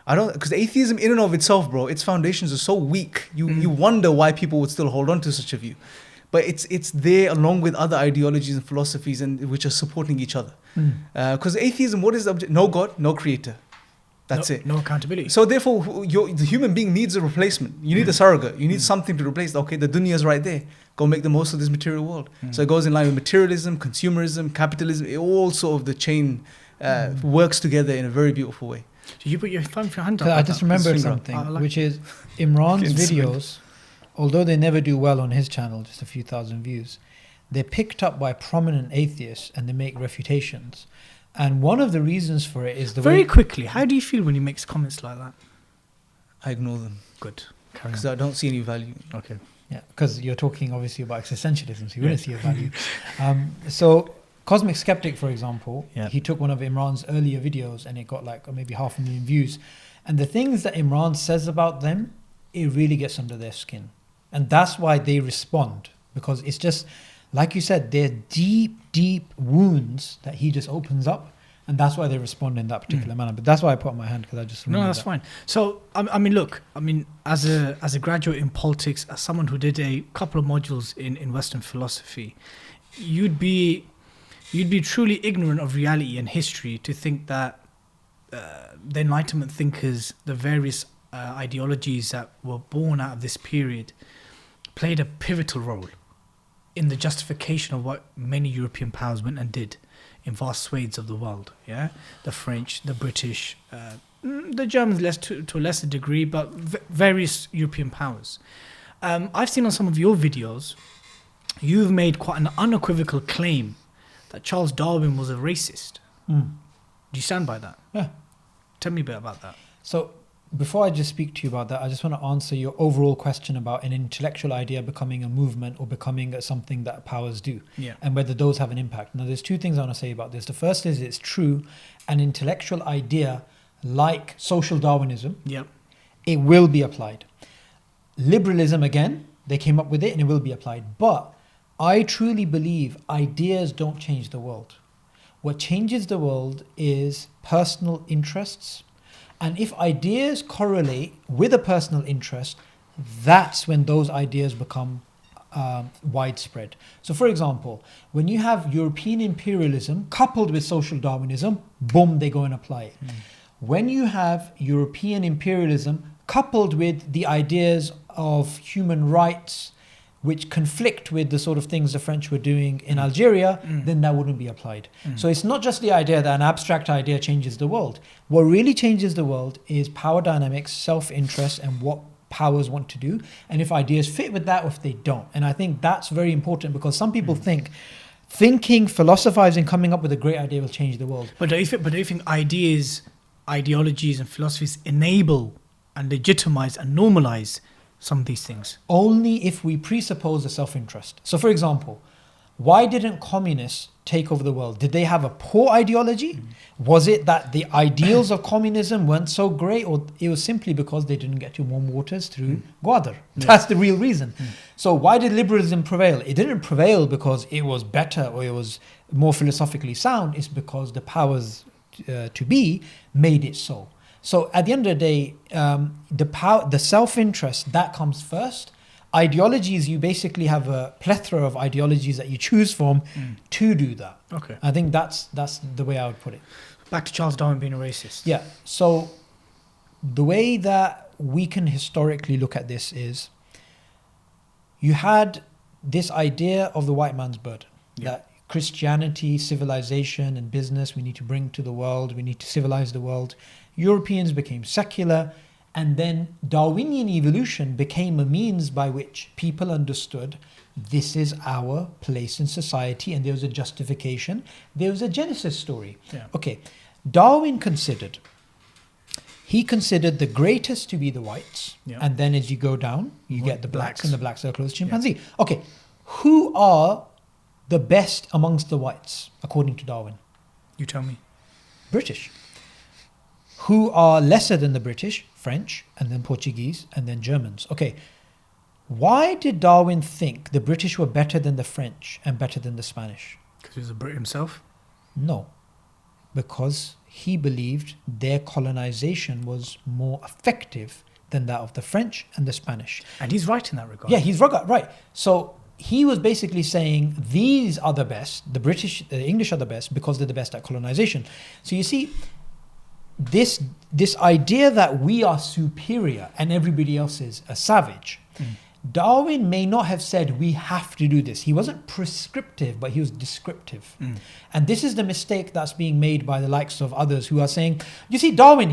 Because atheism in and of itself, bro, its foundations are so weak. You wonder why people would still hold on to such a view. But it's there along with other ideologies and philosophies which are supporting each other. Because atheism, what is the object? No God, no creator. That's it. No accountability. So therefore, the human being needs a replacement. You need a surrogate. You need something to replace. Okay, the dunya is right there. Go make the most of this material world. So it goes in line with materialism, consumerism, capitalism. It all sort of the chain works together in a very beautiful way. Did you put your thumb for your hand up? I just remembered something, which is Imran's videos, although they never do well on his channel, just a few thousand views, they're picked up by prominent atheists and they make refutations. And one of the reasons for it is Very quickly, how do you feel when he makes comments like that? I ignore them. Good. Because I don't see any value. Okay. Yeah, because you're talking obviously about existentialism, so you wouldn't see a value. So Cosmic Skeptic, for example, he took one of Imran's earlier videos and it got like maybe 500,000 views. And the things that Imran says about them, it really gets under their skin. And that's why they respond, because it's just, like you said, they're deep, deep wounds that he just opens up. And that's why they respond in that particular manner. But that's why I put up my hand, because I just No, that's fine. So, I mean, look, I mean, as a graduate in politics, as someone who did a couple of modules in Western philosophy, you'd be truly ignorant of reality and history to think that the Enlightenment thinkers, the various ideologies that were born out of this period, played a pivotal role in the justification of what many European powers went and did in vast swathes of the world. Yeah, the French, the British, the Germans to a lesser degree, but various European powers. I've seen on some of your videos, you've made quite an unequivocal claim that Charles Darwin was a racist. Do you stand by that? Yeah. Tell me a bit about that. So before I just speak to you about that, I just want to answer your overall question about an intellectual idea becoming a movement or becoming something that powers do, and whether those have an impact. Now, there's two things I want to say about this. The first is, it's true, an intellectual idea like social Darwinism, it will be applied. Liberalism, again, they came up with it and it will be applied. But I truly believe ideas don't change the world. What changes the world is personal interests. And if ideas correlate with a personal interest, that's when those ideas become widespread. So for example, when you have European imperialism coupled with social Darwinism, boom, they go and apply it. When you have European imperialism coupled with the ideas of human rights, which conflict with the sort of things the French were doing in Algeria, then that wouldn't be applied. So it's not just the idea that an abstract idea changes the world. What really changes the world is power dynamics, self-interest, and what powers want to do, and if ideas fit with that or if they don't. And I think that's very important, because some people think thinking, philosophizing, coming up with a great idea will change the world. But do you think ideas, ideologies and philosophies enable and legitimize and normalize some of these things? Only if we presuppose a self-interest. So for example, why didn't communists take over the world? Did they have a poor ideology? Was it that the ideals of communism weren't so great, or it was simply because they didn't get to warm waters through Gwadar? That's the real reason. So why did liberalism prevail? It didn't prevail because it was better or it was more philosophically sound. It's because the powers to be made it so. So at the end of the day, the self-interest, that comes first. Ideologies, you basically have a plethora of ideologies that you choose from to do that. Okay. I think that's the way I would put it. Back to Charles Darwin being a racist. Yeah. So the way that we can historically look at this is, you had this idea of the white man's burden, that Christianity, civilization and business, we need to bring to the world, we need to civilize the world. Europeans became secular, and then Darwinian evolution became a means by which people understood this is our place in society, and there was a justification, there was a genesis story. Okay, Darwin considered the greatest to be the whites, and then as you go down, you get the blacks, and the blacks are close to chimpanzee. Okay, who are the best amongst the whites, according to Darwin? You tell me. British. Who are lesser than the British? French, and then Portuguese, and then Germans. Okay, why did Darwin think the British were better than the French and better than the Spanish? Because he was a Brit himself? No, because he believed their colonization was more effective than that of the French and the Spanish. And he's right in that regard. Yeah, he's right. So he was basically saying these are the best, the English are the best because they're the best at colonization. So you see, this idea that we are superior and everybody else is a savage. Darwin may not have said we have to do this. He wasn't prescriptive, but he was descriptive. And this is the mistake that's being made by the likes of others who are saying, you see, Darwin,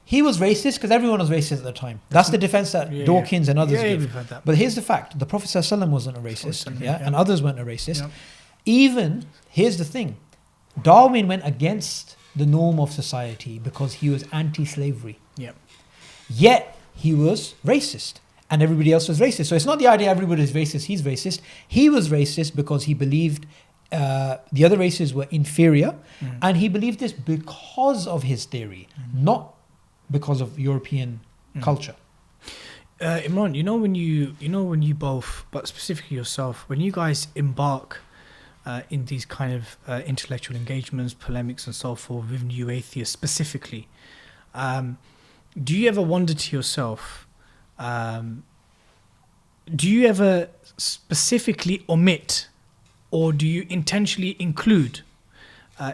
he was racist because everyone was racist at the time. That's the defense that Dawkins and others give. We've heard that. But here's the fact, the Prophet ﷺ wasn't a racist, and others weren't a racist. Even, here's the thing, Darwin went against the norm of society because he was anti-slavery. Yet he was racist, and everybody else was racist. So it's not the idea everybody is racist, he's racist. He was racist because he believed the other races were inferior, and he believed this because of his theory, not because of European culture. Imran, when you both, but specifically yourself, when you guys embark in these kind of intellectual engagements, polemics, and so forth with new atheists specifically. Do you ever wonder to yourself? Do you ever specifically omit, or do you intentionally include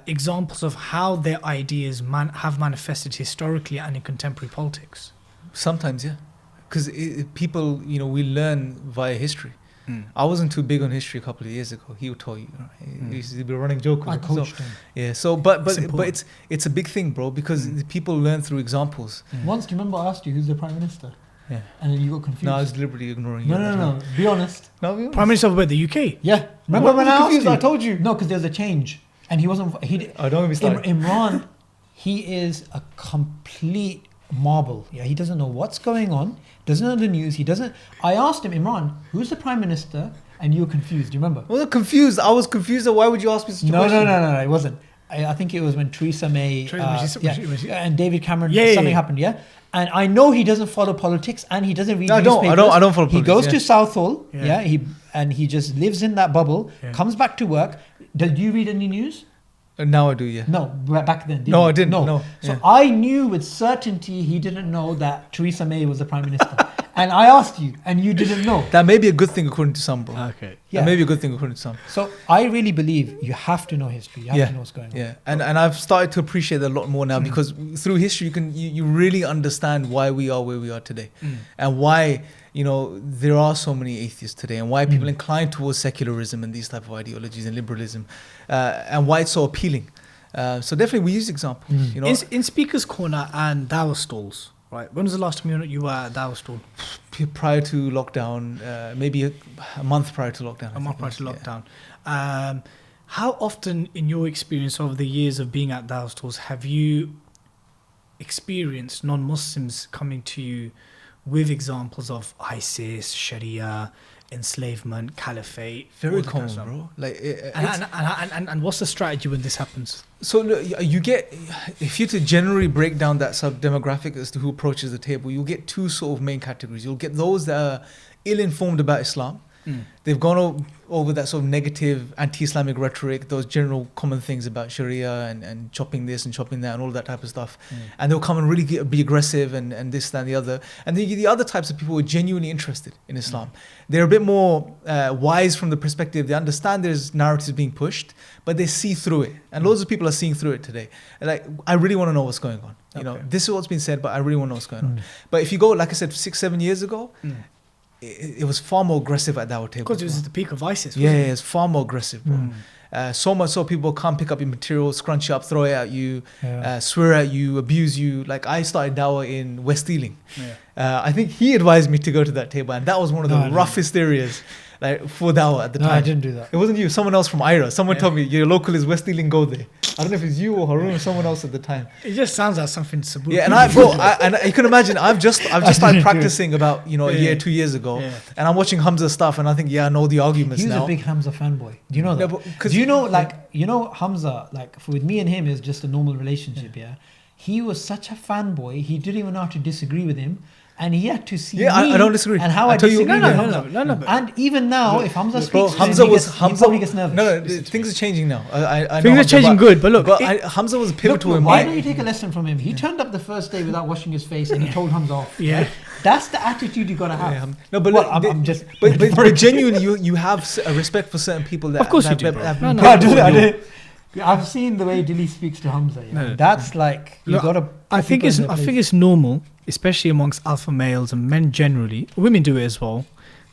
examples of how their ideas have manifested historically and in contemporary politics? Sometimes, yeah, because people, we learn via history. I wasn't too big on history a couple of years ago. He would tell you, right? He used to be a running joke. I coached him. Yeah, so but it's a big thing, bro, because the people learn through examples. Once, do you remember I asked you who's the Prime Minister? Yeah. And then you got confused. No, I was deliberately ignoring you. No. Be honest. No, be honest. Prime Minister of where, the UK? Yeah. Remember when I asked you? I told you. No, because there's a change, and he wasn't. I don't be started. Imran, he is a complete marble. Yeah, he doesn't know what's going on. Doesn't know the news. He doesn't. I asked him, Imran, who's the Prime Minister? And you were confused. Do you remember? I wasn't confused. I was confused. Why would you ask me such a question? No. It wasn't. I think it was when Theresa May and David Cameron. Something happened. Yeah. And I know he doesn't follow politics, and he doesn't read newspapers. I don't follow politics. He goes to Southall. He just lives in that bubble. Comes back to work. Did you read any news? Now I do, yeah. No, back then. No, I didn't. No. So I knew with certainty he didn't know that Theresa May was the Prime Minister. And I asked you, and you didn't know. That may be a good thing according to some, bro. Okay. Yeah. That may be a good thing according to some. So I really believe you have to know history. You have to know what's going on. Yeah, and I've started to appreciate that a lot more now because through history you really understand why we are where we are today, and why there are so many atheists today, and why people incline towards secularism and these type of ideologies and liberalism, and why it's so appealing. So definitely we use examples. In Speaker's Corner and Dawah stalls. Right. When was the last time you were at Dawah stall? Prior to lockdown, maybe a month prior to lockdown. A month prior to lockdown. How often, in your experience over the years of being at Dawah stalls, have you experienced non-Muslims coming to you with examples of ISIS, Sharia, enslavement, caliphate? Very common, bro. And what's the strategy when this happens? So you get, if you to generally break down that sub-demographic as to who approaches the table, you'll get two sort of main categories. You'll get those that are ill-informed about Islam. They've gone over that sort of negative anti-Islamic rhetoric, those general common things about Sharia and chopping this and chopping that and all that type of stuff. And they'll come and really be aggressive and this, that, and the other. And then you get the other types of people who are genuinely interested in Islam. They're a bit more wise from the perspective. They understand there's narratives being pushed, but they see through it. And loads of people are seeing through it today. Like, I really want to know what's going on. This is what's been said, but I really want to know what's going on. But if you go, like I said, 6-7 years ago, it was far more aggressive at our table. Because it was at the peak of ISIS. Yeah, it's far more aggressive, bro. So much so people can't pick up your material, scrunch you up, throw it at you, swear at you, abuse you. Like, I started Dawah in West Ealing. I think he advised me to go to that table, and that was one of the roughest areas for Dawah at the time. I didn't do that. It wasn't you, someone else from IERA. Someone told me, your local is West Ealing, go there. I don't know if it's you or Harun or someone else at the time. It just sounds like something Subboor. Yeah, and you can imagine, I've just started practicing about a year, 2 years ago, and I'm watching Hamza stuff, and I think, I know the arguments now. He was a big Hamza fanboy. Do you know that? Do you know, Hamza, with me and him is just a normal relationship, He was such a fanboy, he didn't even know how to disagree with him. And he had to see me I don't disagree. And how I disagree with Hamza. No. And even now, if Hamza speaks, Hamza he probably gets nervous. No, things are changing now. I things are changing good, but look. Hamza was pivotal in why don't you take a lesson from him? He turned up the first day without washing his face, and he told Hamza off. Yeah. That's the attitude you gotta have. No, but I'm just. But genuinely, you have a respect for certain people that. Of course you do. I've seen the way Dilly speaks to Hamza. That's like you gotta. I think it's normal, especially amongst alpha males and men generally. Women do it as well.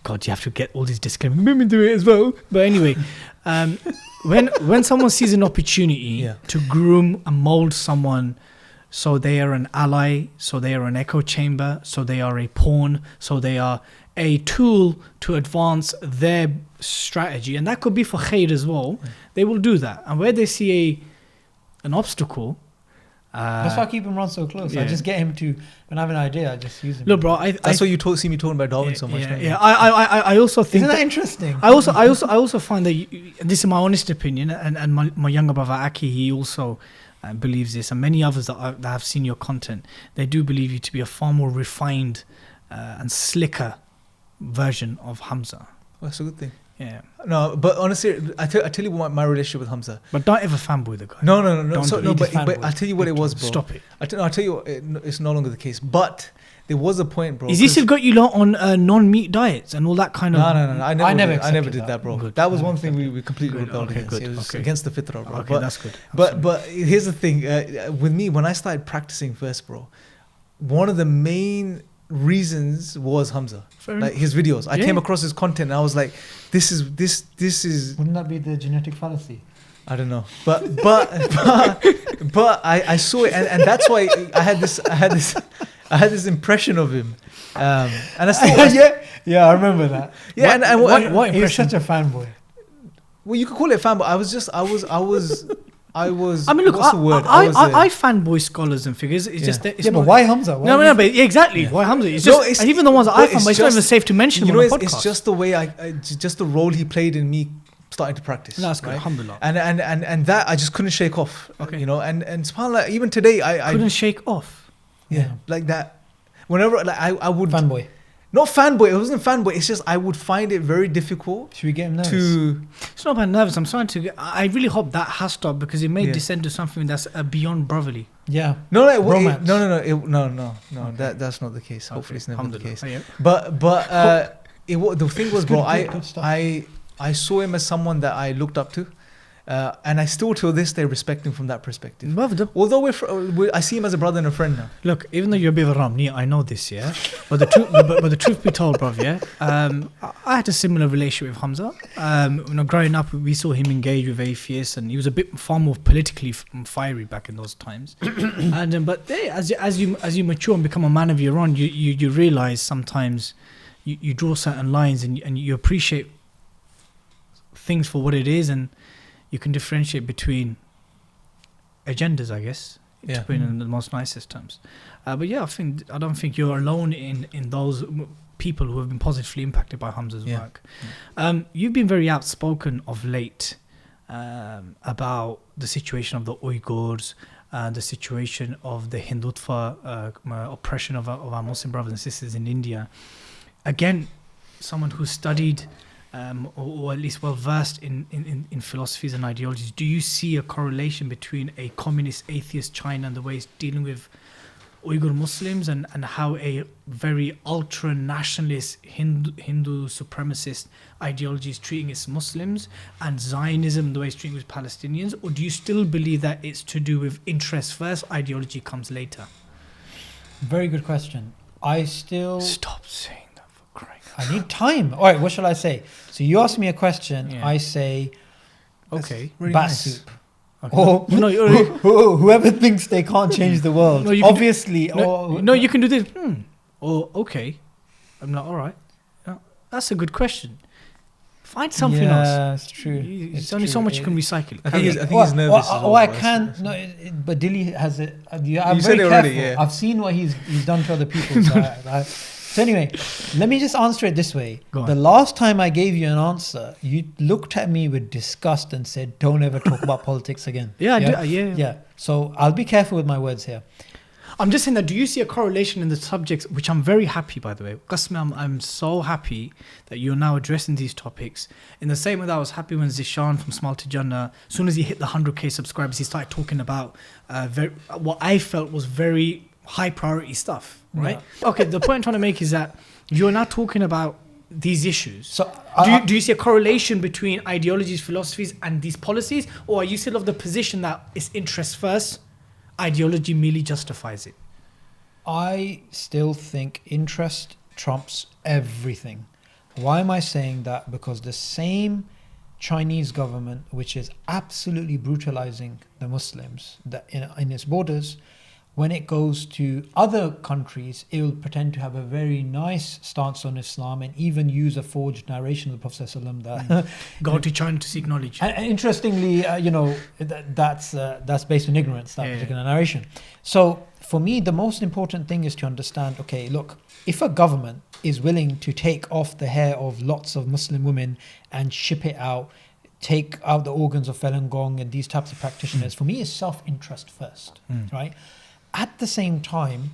God, you have to get all these disclaimers. Women do it as well. But anyway, when someone sees an opportunity to groom and mold someone, so they are an ally, so they are an echo chamber, so they are a pawn, so they are a tool to advance their strategy, and that could be for khair as well. They will do that, and where they see an obstacle. That's why I keep him around so close. I just get him to, when I have an idea, I just use him. Look, bro, that's why you see me talking about Darwin so much. I also think isn't that interesting? I also find that this is my honest opinion, and my younger brother Aki, he also believes this, and many others that have seen your content, they do believe you to be a far more refined and slicker version of Hamza. Well, that's a good thing. Yeah. No, but honestly, I tell you what my relationship with Hamza. But don't ever fanboy the guy. No. Don't So, do no, it. but I'll tell you what it was, bro. Stop it. I'll tell you, it's no longer the case. But there was a point, bro. Is he still got you lot on non-meat diets and all that kind of? No. I never accepted did that, bro. Good. That was one thing we completely Good. rebelled Okay, against. good. It was Okay. against the fitrah, bro. Okay, that's good. But here's the thing. With me, when I started practicing first, bro, one of the main reasons was Hamza. Fair Like enough. his videos. I Yeah. came across his content and I was like, this is Wouldn't that be the genetic fallacy? I don't know. But I saw it and that's why I had this impression of him. And I still yeah, I remember that. Yeah, and what He was impression? such a fanboy. well, you could call it fan, but I was. I mean, look, what's the word? I fanboy scholars and figures. It's Yeah. just that it's Yeah, not, but why Hamza? Why No, but exactly. Why Hamza? It's No, just, it's- and even the ones that I but fan, it's but it's not even just- safe to mention You them know, on a podcast. it's just the way just the role he played in me starting to practice. That's good. right? Alhamdulillah. And that I just couldn't shake off. Okay. You know, and subhanAllah, even today I Couldn't shake off. yeah, like that. Whenever like I would fanboy? not fanboy. It wasn't fanboy. It's just I would find it very difficult Should we get him nervous? to. It's not about nervous. I'm starting to. I really hope that has stopped because it may Yeah. descend to something that's beyond brotherly. Yeah. No, Romance. no. Okay. That's not the case. Hopefully, it's never the case. Yeah. But the thing was, bro, good stuff. I saw him as someone that I looked up to, and I still till this day respect him from that perspective. Although I see him as a brother and a friend now. Look, even though you're a bit of a Ramni, I know this, yeah. But the truth be told, bruv, yeah. I had a similar relationship with Hamza. Growing up, we saw him engage with atheists, and he was a bit far more politically fiery back in those times. And but as you mature and become a man of your own, you realize sometimes you draw certain lines and you appreciate things for what it is, and you can differentiate between agendas, I guess, to put it in the most nicest terms. But yeah, I don't think you're alone in those people who have been positively impacted by Hamza's work. You've been very outspoken of late about the situation of the Uyghurs, the situation of the Hindutva oppression of our Muslim brothers and sisters in India. Again, someone who studied or at least well versed in philosophies and ideologies, do you see a correlation between a communist atheist China and the way it's dealing with Uyghur Muslims and how a very ultra nationalist Hindu supremacist ideology is treating its Muslims, and Zionism the way it's treating with Palestinians? Or do you still believe that it's to do with interest first, ideology comes later? Very good question. I still... Stop saying that for crying. I need time. All right, what shall I say? So you ask me a question, Yeah. I say... Okay. Really bat nice. soup. Okay. Or whoever thinks they can't change the world. No, you can Obviously. you can do this. Or okay. I'm like, all right. That's a good question. Find something else. Yeah, it's true. It's only so much you can recycle. I think he's nervous. as well, I bro. can. No, but Dilly has it. I'm You very said it careful. already, yeah. I've seen what he's done to other people. So anyway, let me just answer it this way. Go on. The last time I gave you an answer, you looked at me with disgust and said, "Don't ever talk about politics again." Yeah, I do. Yeah. So I'll be careful with my words here. I'm just saying that, do you see a correlation in the subjects, which I'm very happy, by the way. Qasmi, I'm so happy that you're now addressing these topics. In the same way that I was happy when Zishan from Small to Jannah, as soon as he hit the 100k subscribers, he started talking about what I felt was very high priority stuff, right? Yeah. Okay, the point I'm trying to make is that you're now talking about these issues. So Do you see a correlation between ideologies, philosophies, and these policies? Or are you still of the position that it's interest first, ideology merely justifies it? I still think interest trumps everything. Why am I saying that? Because the same Chinese government, which is absolutely brutalizing the Muslims that in its borders, when it goes to other countries, it will pretend to have a very nice stance on Islam and even use a forged narration of the Prophet ﷺ that Go to China to seek knowledge. And interestingly, that's based on ignorance, that Yeah. particular narration. So for me, the most important thing is to understand, okay, look, if a government is willing to take off the hair of lots of Muslim women and ship it out, take out the organs of Falun Gong and these types of practitioners, for me, it's self-interest first, right? At the same time,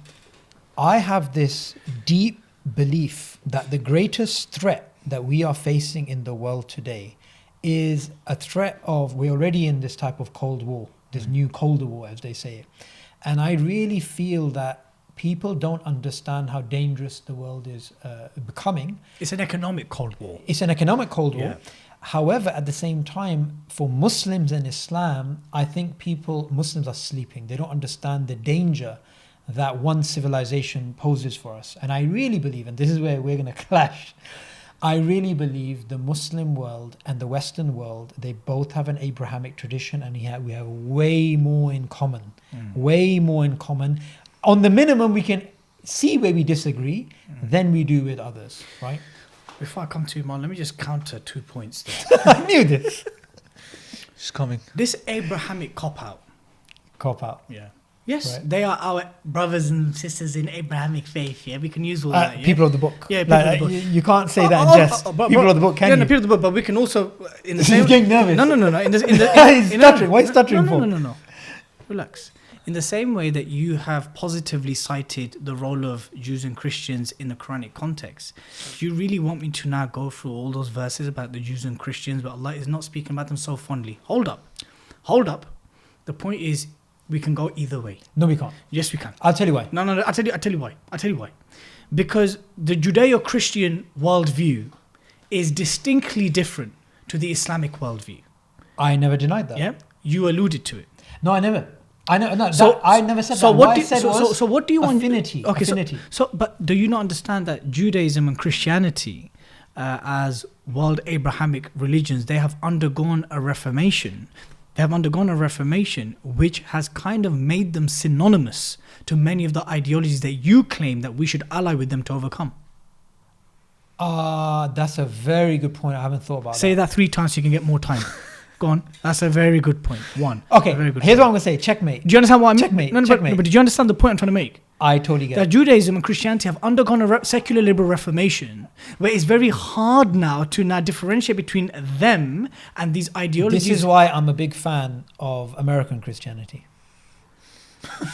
I have this deep belief that the greatest threat that we are facing in the world today is a threat of, we're already in this type of Cold War, this new Colder War, as they say it. And I really feel that people don't understand how dangerous the world is becoming. It's an economic Cold War. It's an economic Cold War. Yeah. However, at the same time, for Muslims and Islam, I think Muslims are sleeping. They don't understand the danger that one civilization poses for us. And I really believe, and this is where we're going to clash, I really believe the Muslim world and the Western world, they both have an Abrahamic tradition, and we have way more in common. Way more in common. On the minimum, we can see where we disagree than we do with others, right? Before I come to you, man, let me just counter 2 points there. I knew this. She's coming. This Abrahamic cop-out. Cop-out. Yeah. Yes, Right. they are our brothers and sisters in Abrahamic faith. Yeah, we can use all that. Yeah? People of the book. Yeah, people of the book. You can't say that in jest. People of the book, can you? No, people of the book, but we can also in the He's same. getting nervous. No. He's stuttering. Why is he stuttering for? No. Relax. In the same way that you have positively cited the role of Jews and Christians in the Quranic context, do you really want me to now go through all those verses about the Jews and Christians, but Allah is not speaking about them so fondly? Hold up. The point is, we can go either way. No, we can't. Yes, we can. I'll tell you why. No. I'll tell you why. Because the Judeo-Christian worldview is distinctly different to the Islamic worldview. I never denied that. Yeah, you alluded to it. No, I never. I never said So that. what What do, I said so, was so what do you want? affinity. Okay, affinity. So but do you not understand that Judaism and Christianity, as world Abrahamic religions, they have undergone a reformation. They have undergone a reformation which has kind of made them synonymous to many of the ideologies that you claim that we should ally with them to overcome. That's a very good point. I haven't thought about Say that 3 times so you can get more time. Go on. That's a very good point. One. Okay, A very good here's point. what I'm going to say. Checkmate. Do you understand what I mean? Checkmate. No, Checkmate. but did you understand the point I'm trying to make? I totally get That it. Judaism and Christianity have undergone a secular liberal reformation where it's very hard now to differentiate between them and these ideologies. This is why I'm a big fan of American Christianity. Where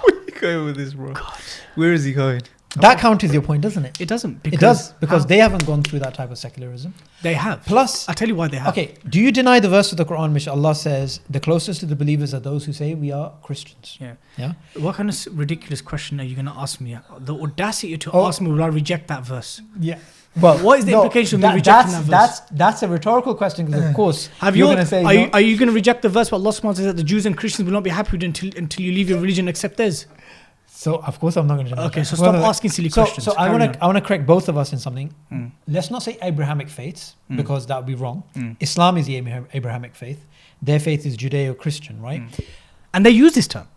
are you going with this, bro? God. Where is he going? That counters your point, doesn't it? It doesn't. It does, because they haven't gone through that type of secularism. They have. Plus, I'll tell you why they have. okay, do you deny the verse of the Quran which Allah says, the closest to the believers are those who say we are Christians? Yeah. Yeah. What kind of ridiculous question are you going to ask me? The audacity to Oh. ask me, will I reject that verse? Yeah. Well, What is the implication of me rejecting that verse? That's a rhetorical question, because of course Have you're you? going to say, Are you going to reject the verse where Allah subhanahu wa ta'ala says that the Jews and Christians will not be happy with until you leave your religion and accept theirs? So of course I'm not going to deny Okay, that. so stop asking silly questions. So I Carry want on. to correct both of us in something. Mm. Let's not say Abrahamic faiths, because that would be wrong. Mm. Islam is the Abrahamic faith. Their faith is Judeo-Christian, right? And they use this term.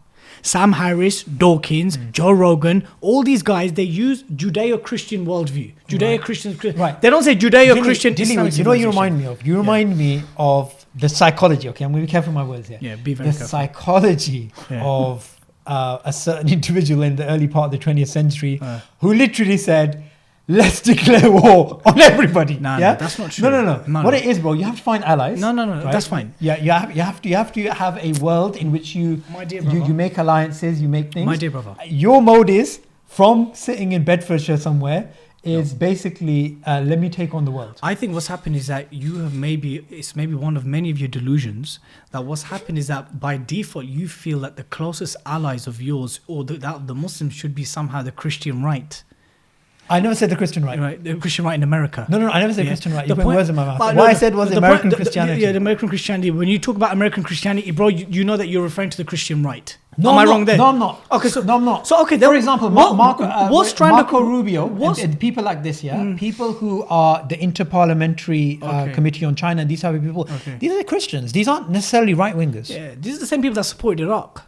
Sam Harris, Dawkins, Joe Rogan, all these guys, they use Judeo-Christian worldview. Judeo-Christian. Right. They don't say Judeo-Christian. Dilly, Islamic you know what you civilization. remind me of? You remind me of the psychology. Okay, I'm going to be careful with my words here. Yeah, be very The careful. psychology Yeah. of a certain individual in the early part of the 20th century who literally said, let's declare war on everybody. Nah, yeah? no, that's not true. No. No, What no. it is, bro, you have to find allies. No, right? that's fine. Yeah, you have to have a world in which you My dear brother. you make alliances, you make things. My dear brother. Your mode is from sitting in Bedfordshire somewhere is basically let me take on the world. I think what's happened is that you have it's maybe one of many of your delusions, that what's happened is that by default you feel that the closest allies of yours or that of the Muslims should be somehow the Christian right. I never said the Christian right. Right, the Christian right in America. No, I never said Yeah. Christian right. The You put point- words in my mouth. but What no, I said was the American point- Christianity. Yeah, the American Christianity. When you talk about American Christianity, bro, you know that you're referring to the Christian right. No, Am I I'm wrong not. there? No, I'm not. Okay, so No, I'm not. So okay, For example, Marco to Rubio what's- and people like this, people who are the Interparliamentary Okay. Committee on China, these type of people, Okay. these are Christians. These aren't necessarily right wingers. Yeah, these are the same people that supported Iraq.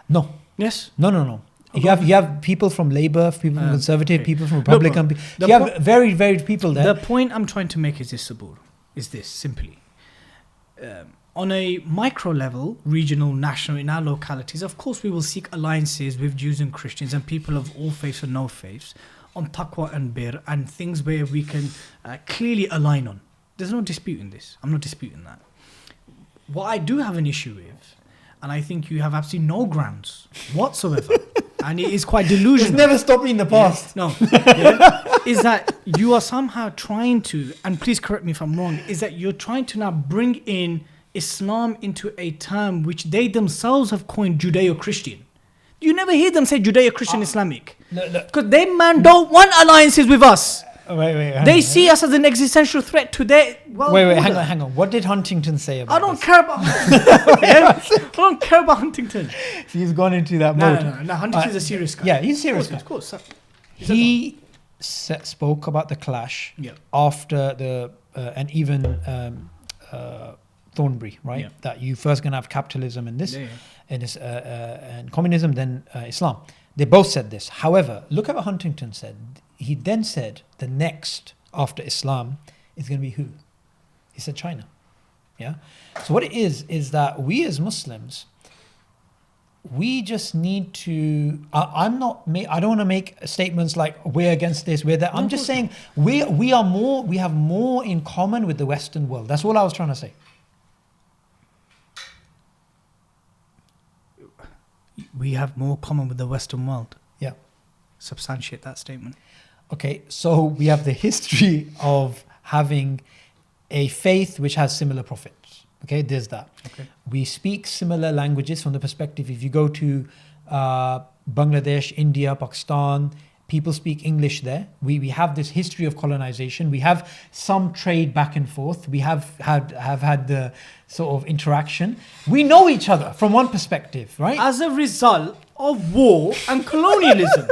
No, Yes. no. You have people from Labour, people from Conservative, okay. people from Look, bro, Republican. the You have po- very varied people there. The point I'm trying to make is this, Subboor, is this simply. On a micro level, regional, national, in our localities, of course we will seek alliances with Jews and Christians and people of all faiths and no faiths on taqwa and bir and things where we can clearly align on. There's no dispute in this. I'm not disputing that. What I do have an issue with, and I think you have absolutely no grounds whatsoever, and it is quite delusional. It's never stopped me in the past. No, yeah, is that you are somehow trying to, and please correct me if I'm wrong, is that you're trying to now bring in Islam into a term which they themselves have coined Judeo-Christian. You never hear them say Judeo-Christian Islamic. Because they don't want alliances with us. They see us as an existential threat to their hang on. What did Huntington say about I don't care about I don't care about Huntington. He's gone into that mode. No, Huntington's a serious guy. Yeah, he's a serious guy. Of course. He spoke about the clash after the and even Thornbury, right? Yeah. That you first gonna have capitalism and this and communism, then Islam. They both said this. However, look at what Huntington said. He then said the next after Islam is going to be who? He said China. Yeah. So what it is that we as Muslims, we just need to. I don't want to make statements like we're against this, we're that. I'm just saying we have more in common with the Western world. That's all I was trying to say. We have more common with the Western world. Yeah. Substantiate that statement. Okay, so we have the history of having a faith which has similar prophets. Okay, there's that. Okay. We speak similar languages from the perspective, if you go to Bangladesh, India, Pakistan, people speak English there. We have this history of colonization. We have some trade back and forth. We have had the sort of interaction. We know each other from one perspective, right? As a result of war and colonialism.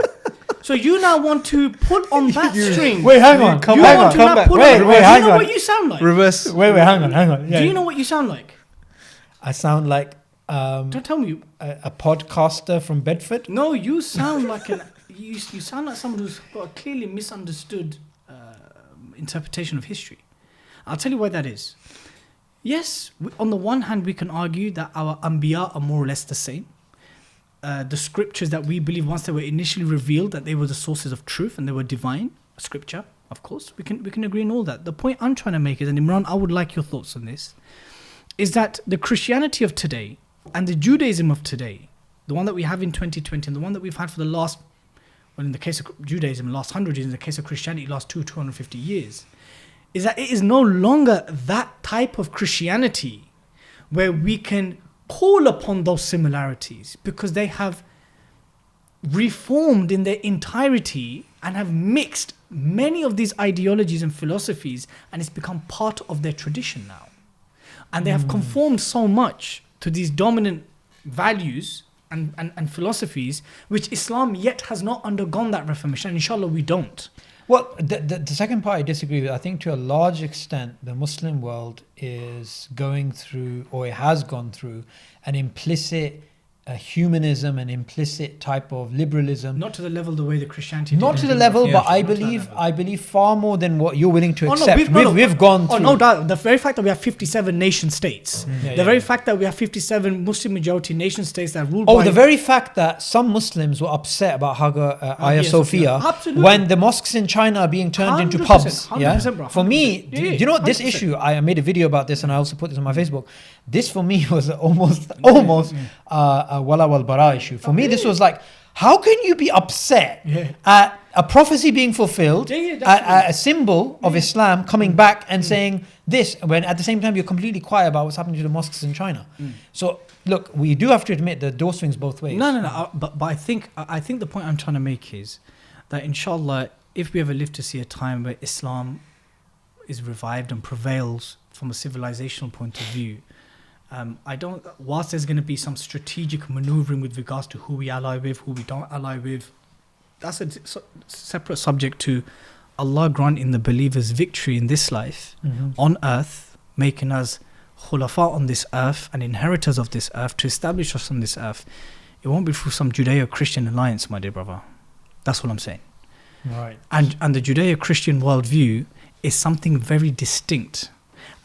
So you now want to pull on that string. Wait, hang on. Come back. Wait, hang on. Do you know what you sound like? Reverse. Wait, hang on. Yeah. Do you know what you sound like? I sound like Don't tell me. a podcaster from Bedford. No, you sound like you sound like someone who's got a clearly misunderstood interpretation of history. I'll tell you why that is. Yes, on the one hand, we can argue that our Anbiya are more or less the same. The scriptures that we believe, once they were initially revealed, that they were the sources of truth and they were divine scripture. Of course, we can agree on all that. The point I'm trying to make is, and Imran, I would like your thoughts on this, is that the Christianity of today and the Judaism of today, the one that we have in 2020 and the one that we've had for the last, well, in the case of Judaism, last 100 years, in the case of Christianity, last 250 years, is that it is no longer that type of Christianity where we can call upon those similarities, because they have reformed in their entirety and have mixed many of these ideologies and philosophies, and it's become part of their tradition now. And they have conformed so much to these dominant values and philosophies, which Islam yet has not undergone that reformation, and inshallah we don't. Well, the second part I disagree with. I think to a large extent the Muslim world is going through, or it has gone through, an implicit humanism, an implicit type of liberalism. Not to the level the way the Christianity Not did to the level, but I believe far more than what you're willing to accept. We've gone through. No doubt. The very fact that we have 57 nation states, the very fact that we have 57 Muslim majority nation states that rule by... the very fact that some Muslims were upset about Hagia Sophia when the mosques in China are being turned into pubs. 100%, bro, 100%. For me, you know, this issue, I made a video about this and I also put this on my Facebook. This for me was almost a wala wal bara issue. For me, this was like, how can you be upset at a prophecy being fulfilled, a symbol of Islam coming back and saying this, when at the same time you're completely quiet about what's happening to the mosques in China? So look, we do have to admit that door swings both ways. No. But I think the point I'm trying to make is that inshallah, if we ever live to see a time where Islam is revived and prevails from a civilizational point of view, whilst there's going to be some strategic maneuvering with regards to who we ally with, who we don't ally with, that's a separate subject to Allah granting the believers victory in this life on earth, making us khulafa on this earth and inheritors of this earth, to establish us on this earth. It won't be through some Judeo-Christian alliance, my dear brother. That's what I'm saying. Right. And the Judeo-Christian worldview is something very distinct.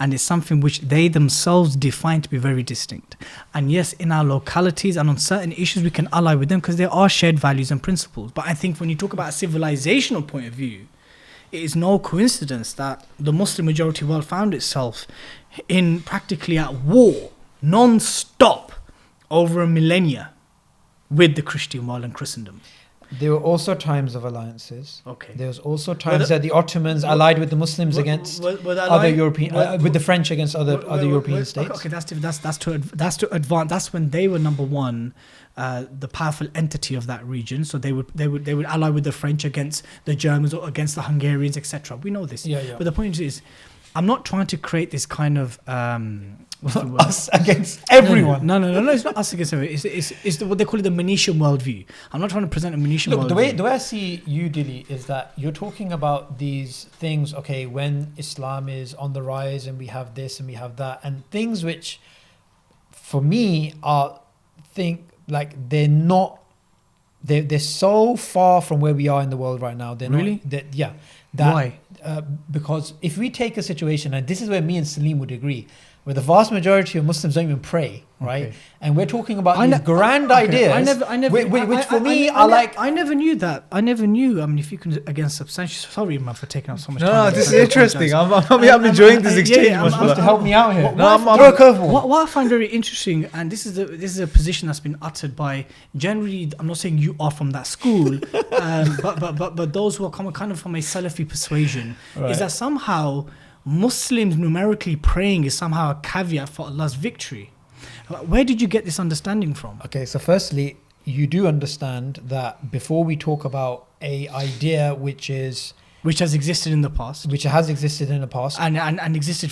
And it's something which they themselves define to be very distinct. And yes, in our localities and on certain issues, we can ally with them because there are shared values and principles. But I think when you talk about a civilizational point of view, it is no coincidence that the Muslim majority world found itself in practically at war, non-stop, over a millennia. with the Christian world and Christendom. There were also times of alliances. Okay. There was also times that the Ottomans allied with the Muslims against other European, with the French against other European states. Okay, that's to advance. That's when they were number one, the powerful entity of that region. So they would ally with the French against the Germans or against the Hungarians, etc. We know this. Yeah. But the point is, I'm not trying to create this kind of us against everyone. No, it's not us against everyone. It's what they call it, the Venetian worldview. I'm not trying to present a Venetian worldview. The way I see you, Dilly, is that you're talking about these things, okay, when Islam is on the rise and we have this and we have that, and things which, for me, they're so far from where we are in the world right now. They're really? Why? Because if we take a situation, and this is where me and Salim would agree, where the vast majority of Muslims don't even pray, right? Okay. And we're talking about these grand ideas, which for me are like... I never knew that. I never knew. I mean, if you can, again, substantiate... Sorry, man, for taking up so much time. No, this is interesting. I'm enjoying this exchange. You're supposed to help me out here. Throw a curveball. What I find very interesting, and this is a position that's been uttered by, generally, I'm not saying you are from that school, but those who are coming kind of from a Salafi persuasion, is that somehow Muslims numerically praying is somehow a caveat for Allah's victory. Where did you get this understanding from? Okay, so firstly, you do understand that before we talk about a idea which has existed in the past, and existed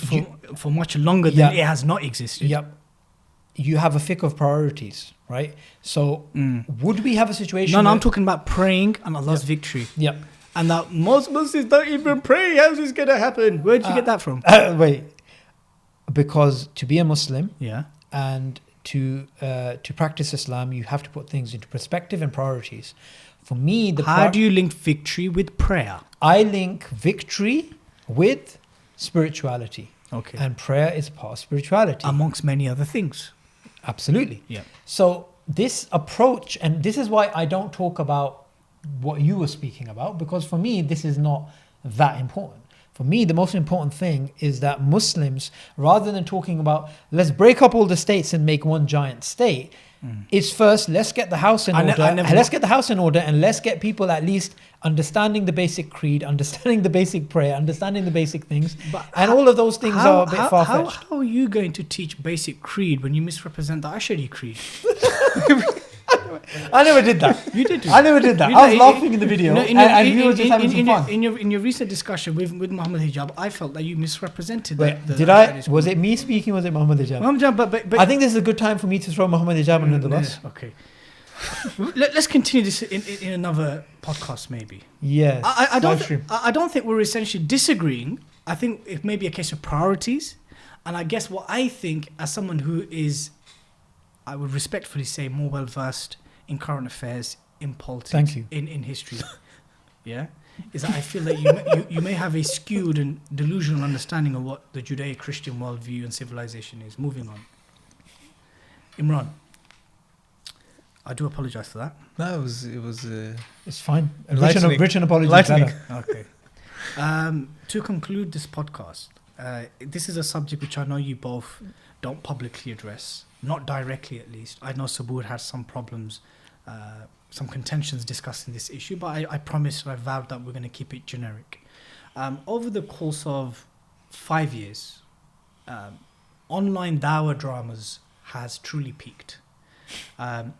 for much longer than it has not existed. Yep. You have a fiqh of priorities, right? So would we have a situation? No, I'm talking about praying and Allah's victory. Yep. And that most Muslims don't even pray. How's this going to happen? Where did you get that from? Wait. Because to be a Muslim, and to practice Islam, you have to put things into perspective and priorities. For me, how do you link victory with prayer? I link victory with spirituality. Okay. And prayer is part of spirituality. Amongst many other things. Absolutely. Yeah. So this approach, and this is why I don't talk about what you were speaking about, because for me, this is not that important. For me, the most important thing is that Muslims, rather than talking about let's break up all the states and make one giant state, it's first let's get the house in order. Let's get the house in order, and let's get people at least understanding the basic creed, understanding the basic prayer, understanding the basic things, and all of those things are a bit far-fetched. How are you going to teach basic creed when you misrepresent the Ashari creed? I never did that. You did. I never did that. I was laughing in the video, and we were just having some fun. In your recent discussion with Muhammad Hijab, I felt that you misrepresented. Did I? Was it me speaking? Was it Muhammad Hijab? But I think this is a good time for me to throw Muhammad Hijab under the bus. Okay. Let's continue this in another podcast, maybe. Yes. I don't think we're essentially disagreeing. I think it may be a case of priorities, and I guess what I think, as someone who is, I would respectfully say, more well versed in current affairs, in politics, thank you, in history, is that I feel that you may have a skewed and delusional understanding of what the Judeo-Christian worldview and civilization is. Moving on, Imran. I do apologize for that. No, it was. It's fine. Written apologies. Okay. To conclude this podcast, this is a subject which I know you both don't publicly address, not directly at least. I know Subboor has some problems, some contentions discussing this issue, but I promised and I vowed that we're going to keep it generic. Over the course of 5 years, online Dawah dramas has truly peaked.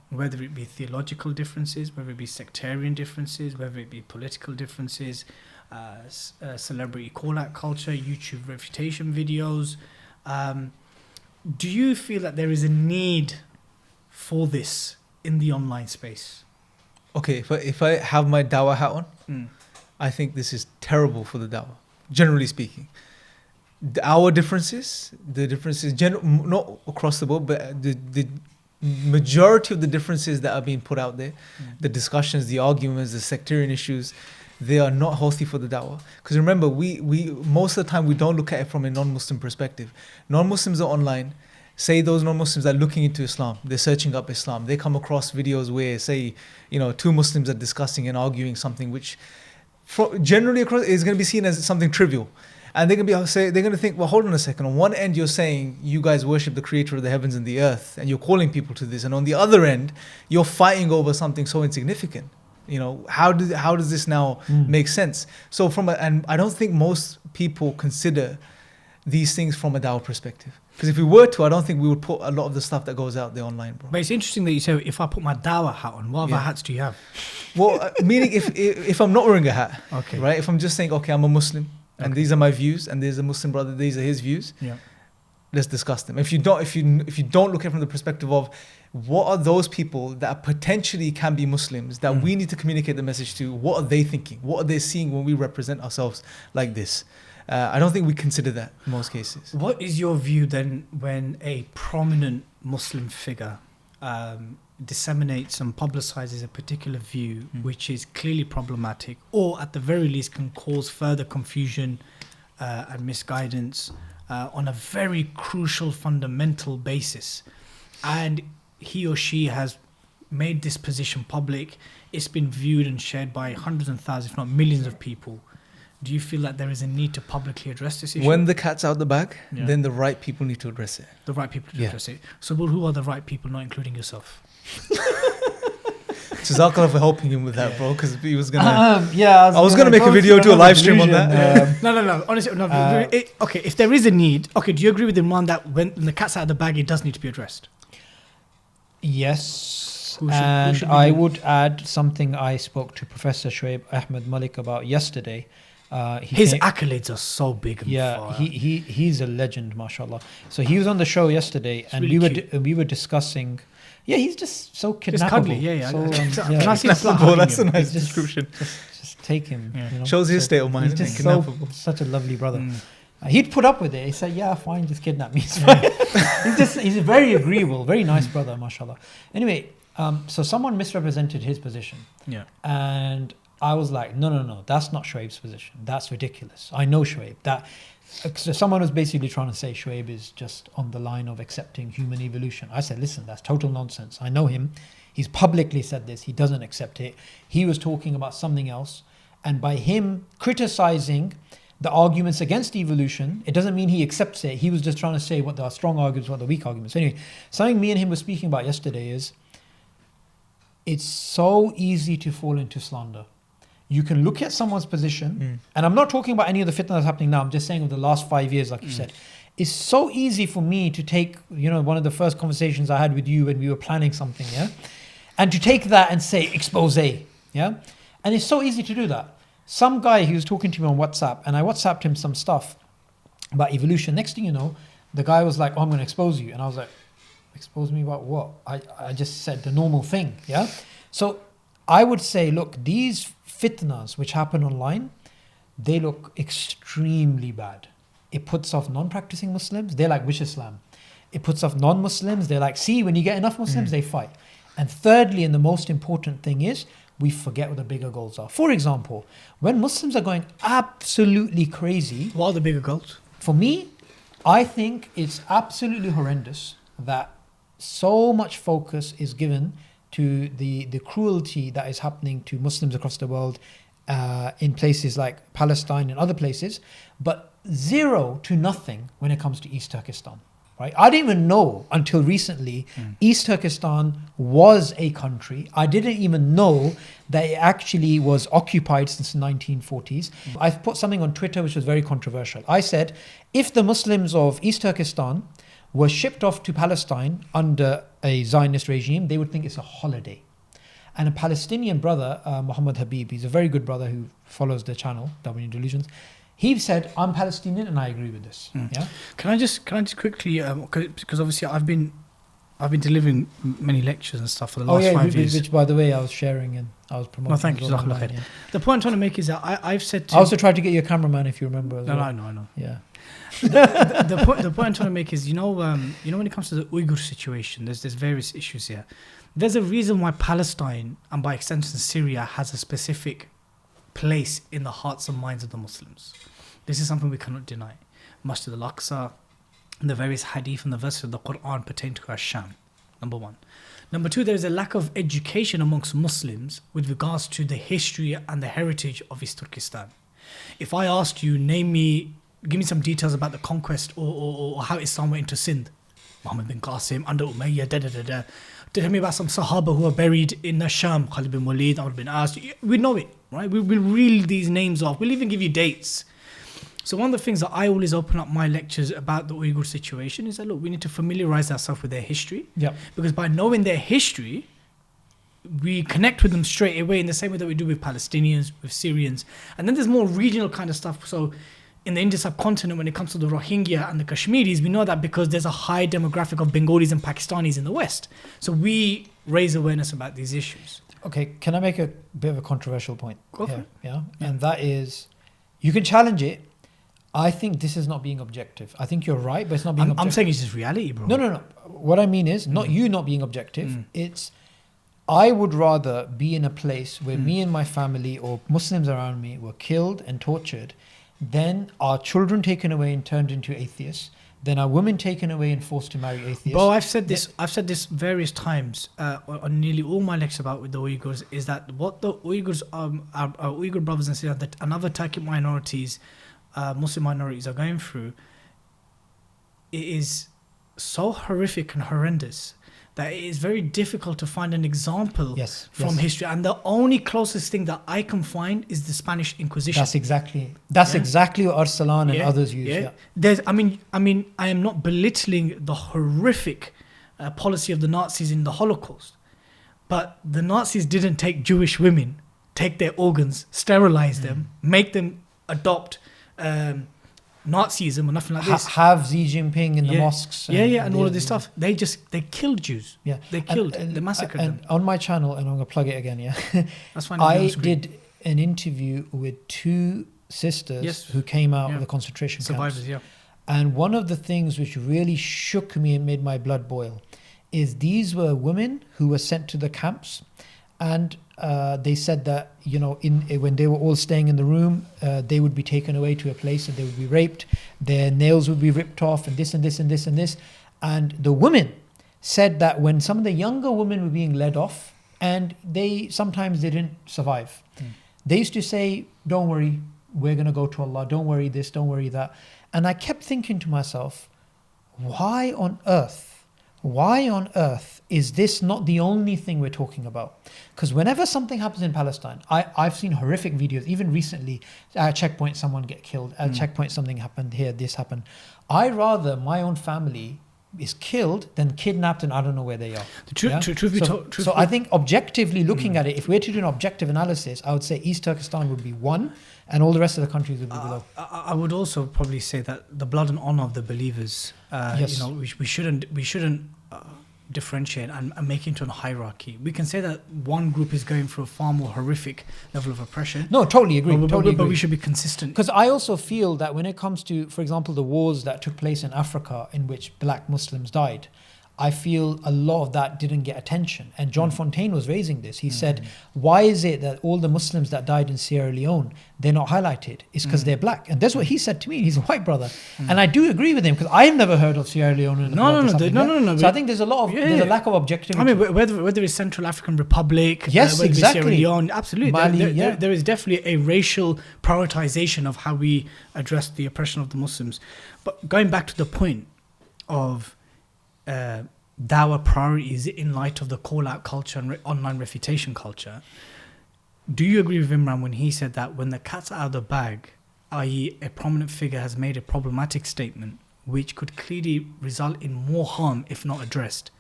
Whether it be theological differences, whether it be sectarian differences, whether it be political differences, celebrity call-out culture, YouTube refutation videos. Do you feel that there is a need for this in the online space? Okay, if I have my Dawah hat on, I think this is terrible for the Dawah, generally speaking. Our differences, not across the board, but the majority of the differences that are being put out there, the discussions, the arguments, the sectarian issues, they are not healthy for the Dawah. Because remember, we most of the time we don't look at it from a non-Muslim perspective. Non-Muslims are online. Say those non-Muslims are looking into Islam, they're searching up Islam. They come across videos where, say, two Muslims are discussing and arguing something which generally across is going to be seen as something trivial. And they're going to think, well, hold on a second. On one end, you're saying you guys worship the creator of the heavens and the earth, and you're calling people to this. And on the other end, you're fighting over something so insignificant. You know, how does this now make sense? So and I don't think most people consider these things from a Dawah perspective. Because if we were to, I don't think we would put a lot of the stuff that goes out there online, bro. But it's interesting that you say, if I put my Dawah hat on, what other hats do you have? Well, meaning if I'm not wearing a hat, Okay. right? If I'm just saying, okay, I'm a Muslim, and these are my views, and there's a Muslim brother, these are his views. Yeah. Let's discuss them. If you don't look at it from the perspective of what are those people that potentially can be Muslims that we need to communicate the message to, what are they thinking? What are they seeing when we represent ourselves like this? I don't think we consider that in most cases. What is your view then when a prominent Muslim figure disseminates and publicizes a particular view which is clearly problematic, or at the very least can cause further confusion and misguidance on a very crucial fundamental basis, and he or she has made this position public, it's been viewed and shared by hundreds and thousands, if not millions of people? Do you feel that there is a need to publicly address this issue? When the cat's out the bag, then the right people need to address it. The right people to address it. So, well, who are the right people, not including yourself? Jazakallah for helping him with that, bro, because he was gonna. I was gonna make a video, do a live stream on that. No. Honestly, no. Okay, if there is a need, okay, do you agree with Imran that when the cat's out of the bag, it does need to be addressed? Yes, Who and should I would add something I spoke to Professor Subboor Ahmad Malik about yesterday. His accolades are so big and far. he's a legend, mashallah. So he was on the show yesterday, and really we were discussing. Yeah, he's just so kidnappable. Just cuddly, yeah. So, Can I see a flat That's a hugging him? nice description. just take him. Yeah. You know? Shows his state of mind. He's just Kidnappable. such a lovely brother. He'd put up with it. He said, "Yeah, fine, just kidnap me." It's fine. he's a very agreeable, very nice brother, mashallah. Anyway, so someone misrepresented his position. Yeah. And I was like, no, that's not Shoaib's position. That's ridiculous. I know Shoaib. So someone was basically trying to say Shoaib is just on the line of accepting human evolution. I said, listen, that's total nonsense. I know him. He's publicly said this. He doesn't accept it. He was talking about something else. And by him criticizing the arguments against evolution, it doesn't mean he accepts it. He was just trying to say what the strong arguments, what the weak arguments. Anyway, something me and him were speaking about yesterday is it's so easy to fall into slander. You can look at someone's position, and I'm not talking about any of the fitna that's happening now. I'm just saying of the last 5 years, like you said. It's so easy for me to take, one of the first conversations I had with you when we were planning something, and to take that and say expose, and it's so easy to do that. Some guy, he was talking to me on WhatsApp, and I WhatsApped him some stuff about evolution. Next thing you know, the guy was like, I'm going to expose you. And I was like, expose me about what? I just said the normal thing, So I would say, look, these fitnas which happen online, they look extremely bad. It puts off non-practicing Muslims. They're like, which Islam? It puts off non-Muslims. They're like, see, when you get enough Muslims, they fight. And thirdly, and the most important thing is, we forget what the bigger goals are. For example, when Muslims are going absolutely crazy. What are the bigger goals? For me, I think it's absolutely horrendous that so much focus is given to the cruelty that is happening to Muslims across the world in places like Palestine and other places, but zero to nothing when it comes to East Turkestan. Right? I didn't even know until recently East Turkestan was a country. I didn't even know that it actually was occupied since the 1940s. I've put something on Twitter which was very controversial. I said, if the Muslims of East Turkestan were shipped off to Palestine under a Zionist regime, they would think it's a holiday. And a Palestinian brother, Muhammad Habib, he's a very good brother who follows the channel, Darwinian Delusions. He said, I'm Palestinian and I agree with this. Yeah. Can I just quickly, because obviously I've been delivering many lectures and stuff for the last 5 years. Which by the way I was sharing and I was promoting. No, thank you. Online, yeah. The point I'm trying to make is that I've said to... I also tried to get you a cameraman, if you remember. As well. I know. Yeah. the point I'm trying to make is, when it comes to the Uyghur situation, there's various issues here. There's a reason why Palestine, and by extension Syria, has a specific place in the hearts and minds of the Muslims. This is something we cannot deny. Masjid al-Aqsa, the various hadith and the verses of the Quran pertain to Asham, number one. Number two, there is a lack of education amongst Muslims with regards to the history and the heritage of East Turkestan. If I asked you, name me give me some details about the conquest or how Islam went into Sindh. Muhammad bin Qasim, under Umayyah, da. Tell me about some Sahaba who are buried in the Sham, Khalid bin Walid, Amr bin As. We know it, right? We'll reel these names off. We'll even give you dates. So one of the things that I always open up my lectures about the Uyghur situation is that, look, we need to familiarize ourselves with their history. Yeah. Because by knowing their history, we connect with them straight away in the same way that we do with Palestinians, with Syrians. And then there's more regional kind of stuff. So in the Indian subcontinent, when it comes to the Rohingya and the Kashmiris, we know that because there's a high demographic of Bengalis and Pakistanis in the West. So we raise awareness about these issues. Okay, can I make a bit of a controversial point? Go for it. Yeah. And that is, you can challenge it. I think this is not being objective. I think you're right, but it's not being objective. I'm saying it's just reality, bro. No. What I mean is, not you not being objective. It's, I would rather be in a place where me and my family or Muslims around me were killed and tortured than our children taken away and turned into atheists, than our women taken away and forced to marry atheists. Bro, I've said this various times on nearly all my lectures about with the Uyghurs, is that what the Uyghurs, our Uyghur brothers and sisters and other Turkic minorities, Muslim minorities are going through, it is so horrific and horrendous that it is very difficult to find an example from history. And the only closest thing that I can find is the Spanish Inquisition. That's exactly what Arsalan and others use. Yeah. There's, I mean, I am not belittling the horrific policy of the Nazis in the Holocaust, but the Nazis didn't take Jewish women, take their organs, sterilize them, make them adopt Nazism or nothing like this. Have Xi Jinping in the mosques. And all of this stuff. They killed Jews. Yeah. They massacred them. On my channel, and I'm going to plug it again, That's fine. I did an interview with two sisters who came out of the concentration survivors, camps. And one of the things which really shook me and made my blood boil is these were women who were sent to the camps, and they said that, when they were all staying in the room, they would be taken away to a place and they would be raped, their nails would be ripped off, and this and this and this and this. And the women said that when some of the younger women were being led off, and sometimes they didn't survive, they used to say, don't worry, we're going to go to Allah, don't worry this, don't worry that. And I kept thinking to myself, why on earth is this not the only thing we're talking about? Because whenever something happens in Palestine, I've seen horrific videos, even recently, at a checkpoint someone get killed, at a checkpoint something happened, here this happened. I rather my own family is killed than kidnapped and I don't know where they are. So I think objectively looking at it, if we're to do an objective analysis, I would say East Turkestan would be one and all the rest of the countries would be below. I would also probably say that the blood and honor of the believers, we shouldn't differentiate and make it into a hierarchy. We can say that one group is going through a far more horrific level of oppression. No, totally agree. But we should be consistent. Because I also feel that when it comes to, for example, the wars that took place in Africa in which black Muslims died, I feel a lot of that didn't get attention. And John Fontaine was raising this. He said, why is it that all the Muslims that died in Sierra Leone, they're not highlighted? It's because they're black. And that's what he said to me. He's a white brother. And I do agree with him because I've never heard of Sierra Leone. No. So I think there's a lack of objectivity. I mean, whether it's Central African Republic, yes, whether exactly. it's Sierra Leone, absolutely. Mali, there is definitely a racial prioritization of how we address the oppression of the Muslims. But going back to the point of Dawah priorities in light of the call-out culture and online refutation culture, do you agree with Imran when he said that when the cat's out of the bag, i.e. a prominent figure has made a problematic statement which could clearly result in more harm if not addressed,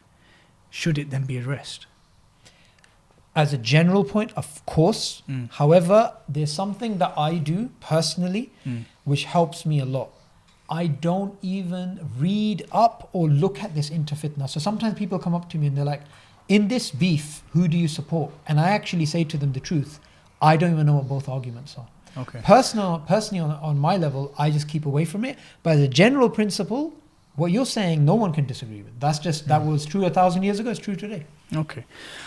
should it then be addressed? As a general point, of course. However, there's something that I do personally which helps me a lot. I don't even read up or look at this interfitna. So sometimes people come up to me and they're like, in this beef, who do you support? And I actually say to them the truth. I don't even know what both arguments are. Okay. Personally on my level, I just keep away from it. But as a general principle, what you're saying, no one can disagree with. That's just, that was true 1,000 years ago, it's true today. Okay.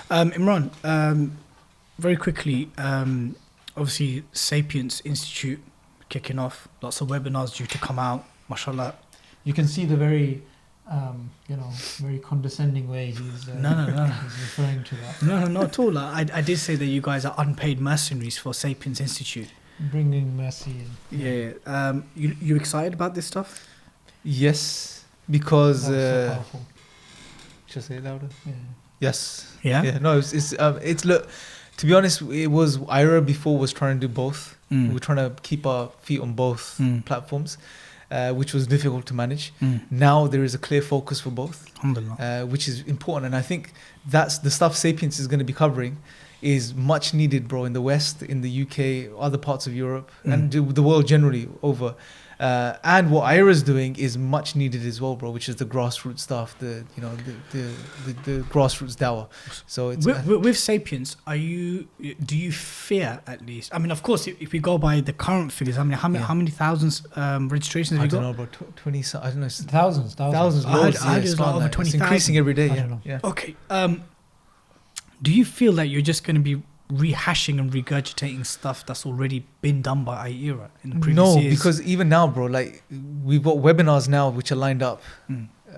Imran, very quickly, obviously Sapiens Institute kicking off, lots of webinars due to come out, mashallah. You can see the very, very condescending way he's referring to that. No, not at all. I did say that you guys are unpaid mercenaries for Sapiens Institute. bringing mercy in. Yeah. You excited about this stuff? Yes, because That was so powerful. should I say it louder? Yeah. Yes. Yeah. Yeah. No, it's look. To be honest, it was IERA before was trying to do both. We were trying to keep our feet on both platforms, which was difficult to manage. Now there is a clear focus for both, Alhamdulillah. which is important. And I think that's the stuff Sapiens is going to be covering is much needed, bro, in the West, in the UK, other parts of Europe, and the world generally over. And what IERA is doing is much needed as well, bro, which is the grassroots stuff, the grassroots Dawah. So it's With Sapiens, do you fear at least? I mean, of course, if we go by the current figures, I mean, how many thousands registrations have I you don't got? know, bro, 20. I don't know, Thousands. thousands. I heard loads, it was it's like gone over like- 20,000. It's increasing every day. I Yeah, don't know. yeah. Okay. Do you feel that you're just going to be rehashing and regurgitating stuff that's already been done by IERA in the previous No, years? because even now, bro, like we've got webinars now which are lined up,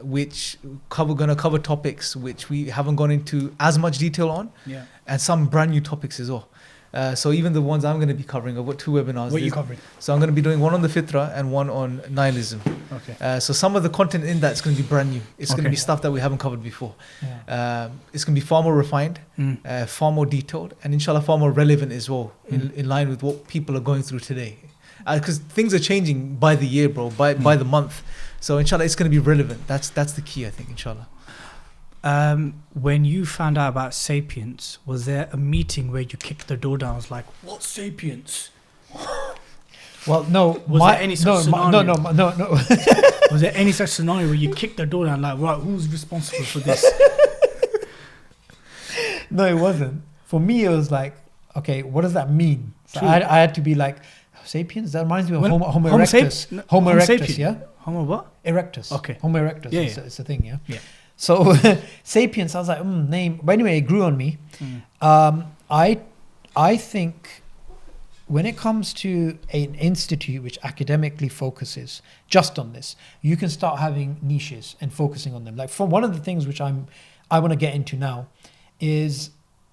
which gonna cover topics which we haven't gone into as much detail on, Yeah. and some brand new topics as well. So even the ones I'm going to be covering, I've got 2 webinars. What are you covering? So I'm going to be doing one on the Fitra and one on nihilism. Okay. So some of the content in that's going to be brand new. It's going to Okay. be stuff that we haven't covered before. Yeah. It's going to be far more refined, far more detailed, and inshallah far more relevant as well, in line with what people are going through today. Because things are changing by the year, bro, by the month. So inshallah, it's going to be relevant. That's the key, I think, inshallah. When you found out about Sapiens, was there a meeting where you kicked the door down? I was like, "What's Sapiens?" Well, no. Was there any such scenario? No. Was there any such scenario where you kicked the door down, like, right, who's responsible for this? No, it wasn't. For me, it was like, okay, what does that mean? So True. I had to be like, Sapiens? That reminds me of When- Homo Homo erectus. sap- Homo Homo erectus, sapien. yeah? Homo what? Erectus. Okay. Homo erectus. Yeah, it's, yeah. it's a thing, yeah? Yeah. So, Sapiens, I was like, name. But anyway, it grew on me. I think when it comes to an institute which academically focuses just on this, you can start having niches and focusing on them. Like, from one of the things which I want to get into now is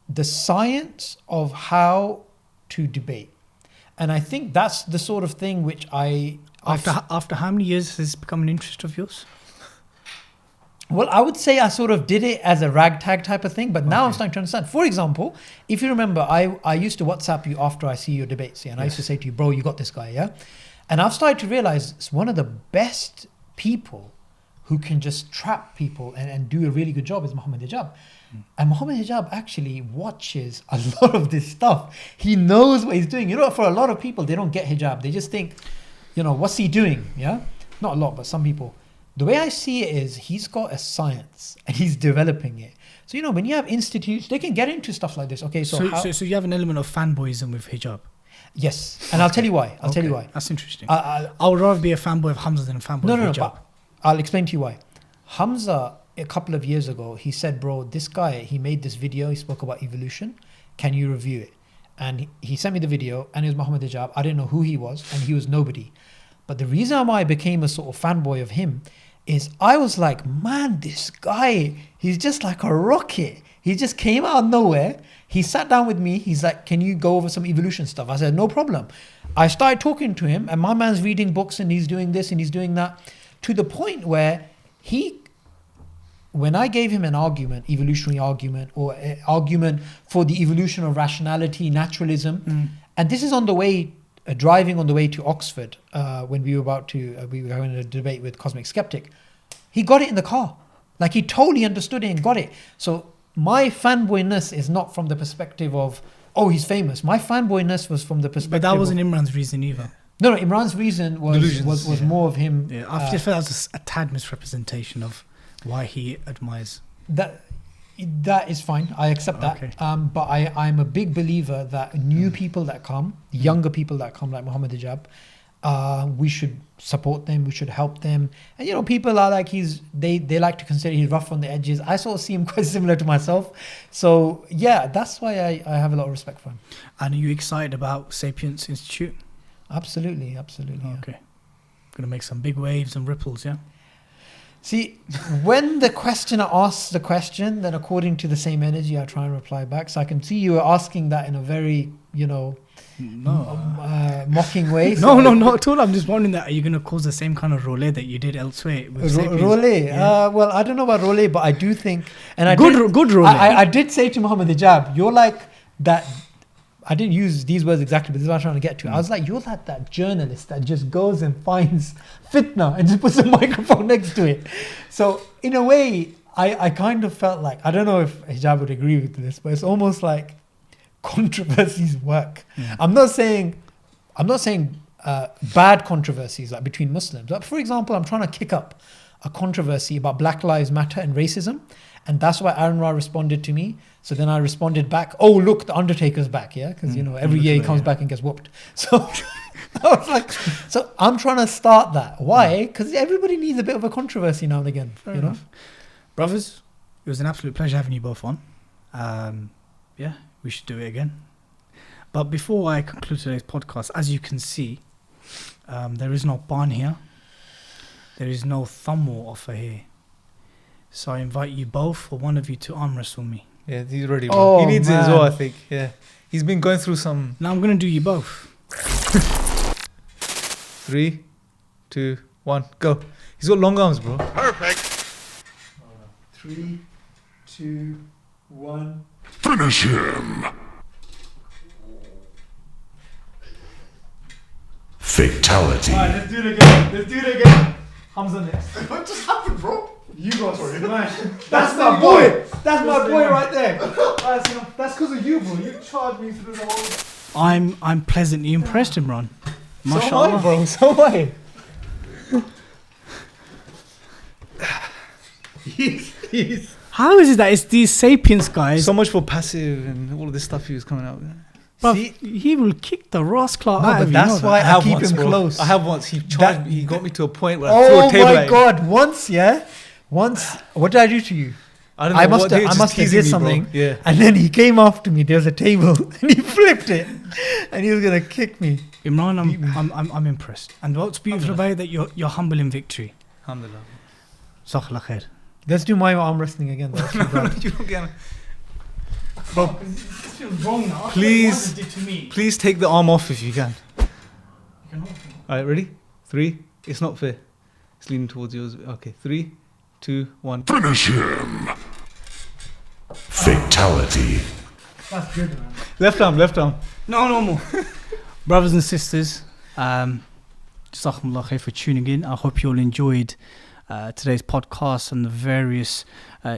the science of how to debate. And I think that's the sort of thing which After how many years has this become an interest of yours? Well, I would say I sort of did it as a ragtag type of thing, but now I'm starting to understand. For example, if you remember, I used to WhatsApp you after I see your debates, yeah, and I used to say to you, bro, you got this guy, yeah? And I've started to realize it's one of the best people who can just trap people and do a really good job is Muhammad Hijab. And Muhammad Hijab actually watches a lot of this stuff. He knows what he's doing. You know, for a lot of people, they don't get hijab. They just think, you know, what's he doing? Yeah? Not a lot, but some people. The way I see it is he's got a science and he's developing it. So, you know, when you have institutes, they can get into stuff like this. Okay, so you have an element of fanboyism with hijab. Yes. And I'll tell you why. I'll tell you why. That's interesting. I would rather be a fanboy of Hamza than a fanboy of hijab. but I'll explain to you why. Hamza, a couple of years ago, he said, bro, this guy, he made this video, he spoke about evolution. Can you review it? And he sent me the video, and it was Muhammad Hijab. I didn't know who he was, and he was nobody. But the reason why I became a sort of fanboy of him is I was like, man, this guy, he's just like a rocket. He just came out of nowhere. He sat down with me. He's like, can you go over some evolution stuff? I said, no problem. I started talking to him, and my man's reading books, and he's doing this, and he's doing that, to the point where when I gave him an argument, evolutionary argument, or an argument for the evolution of rationality, naturalism, and this is on the way, driving on the way to Oxford, when we were having a debate with Cosmic Skeptic, he got it in the car. Like, he totally understood it and got it. So my fanboyness is not from the perspective of, oh, he's famous. My fanboyness was from the perspective. But that wasn't Imran's reason either. No, Imran's reason was Delusions, more of him. Yeah, I just felt that was a tad misrepresentation of why he admires. That is fine. I accept that. Okay. But I'm a big believer that new people that come, younger people that come, like Muhammad Hijab, we should support them. We should help them. And you know, people are like they like to consider he's rough on the edges. I sort of see him quite similar to myself. So yeah, that's why I have a lot of respect for him. And are you excited about Sapiens Institute? Absolutely. Yeah. Okay. Gonna make some big waves and ripples, yeah? See, when the questioner asks the question, then according to the same energy, I try and reply back. So I can see you were asking that in a very mocking way. No, not at all. I'm just wondering that, are you going to cause the same kind of role that you did elsewhere with Sapiens? Role? Yeah. Well, I don't know about role, but I do think... And Good role. I did say to Muhammad Hijab, you're like that... I didn't use these words exactly, but this is what I'm trying to get to. I was like, you're like that journalist that just goes and finds fitna and just puts a microphone next to it. So in a way, I kind of felt like, I don't know if Hijab would agree with this, but it's almost like controversies work. I'm not saying bad controversies like between Muslims. But for example, I'm trying to kick up a controversy about Black Lives Matter and racism, and that's why Aaron Ra responded to me. So then I responded back, oh look, the Undertaker's back, yeah, because every year he comes back and gets whooped. So I was like, so I'm trying to start that. Why? Because everybody needs a bit of a controversy now and again. Fair enough. Brothers, it was an absolute pleasure having you both on. Yeah, we should do it again. But before I conclude today's podcast, as you can see, there is no barn here. There is no thumb war offer here. So I invite you both, or one of you, to arm wrestle me. Yeah, he's ready. Bro. Oh, he needs it as man. well, I think. Yeah, he's been going through some. Now I'm going to do you both. 3, 2, 1, go. He's got long arms, bro. Perfect. 3, 2, 1. Finish him. Fatality. Alright, let's do it again. Hamza next. What just happened, bro? You got smash. That's my boy. That's my boy right there. That's because of you, bro. You charged me through the whole... I'm pleasantly impressed, Imran. MashaAllah. Bro. So am I. He's... How is it that it's these Sapiens guys? So much for passive and all of this stuff he was coming out with. Bruv, See? he will kick the rascal out but of you. that's why I keep him bro. close. I have once. He charged me. He got me to a point where I threw Oh a table my at him. God! Once, what did I do to you? I don't know what day, I just must have teasing did me, bro. something. Yeah. And then he came after me. There was a table, and he flipped it, and he was gonna kick me. Imran, I'm impressed. And what's beautiful about it, that you're humble in victory. Alhamdulillah. Jazakallah khair. Let's do my arm wrestling again. Though. You don't get Bro, this feels wrong now. Please. Did to me. Please take the arm off if you can. Alright, ready? 3. It's not fair. It's leaning towards yours. Okay, 3, 2, 1. Finish him. Fatality. That's good, man. Left arm. No more. Brothers and sisters, Jazakumullah khair for tuning in. I hope you all enjoyed today's podcast and the various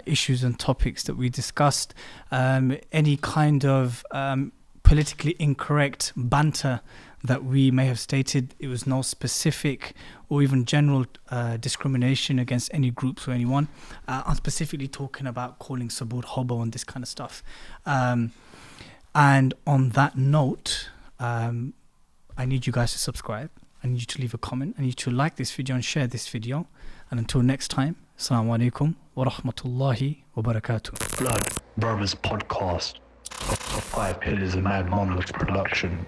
issues and topics that we discussed. Any kind of politically incorrect banter that we may have stated, it was no specific or even general discrimination against any groups or anyone. I'm specifically talking about calling Subboor hobo and this kind of stuff. And on that note, I need you guys to subscribe. I need you to leave a comment. I need you to like this video and share this video. And until next time, Assalamu alaikum wa rahmatullahi wa barakatuh. Blood Brothers Podcast. A 5 Pillars of Mad Monolith production.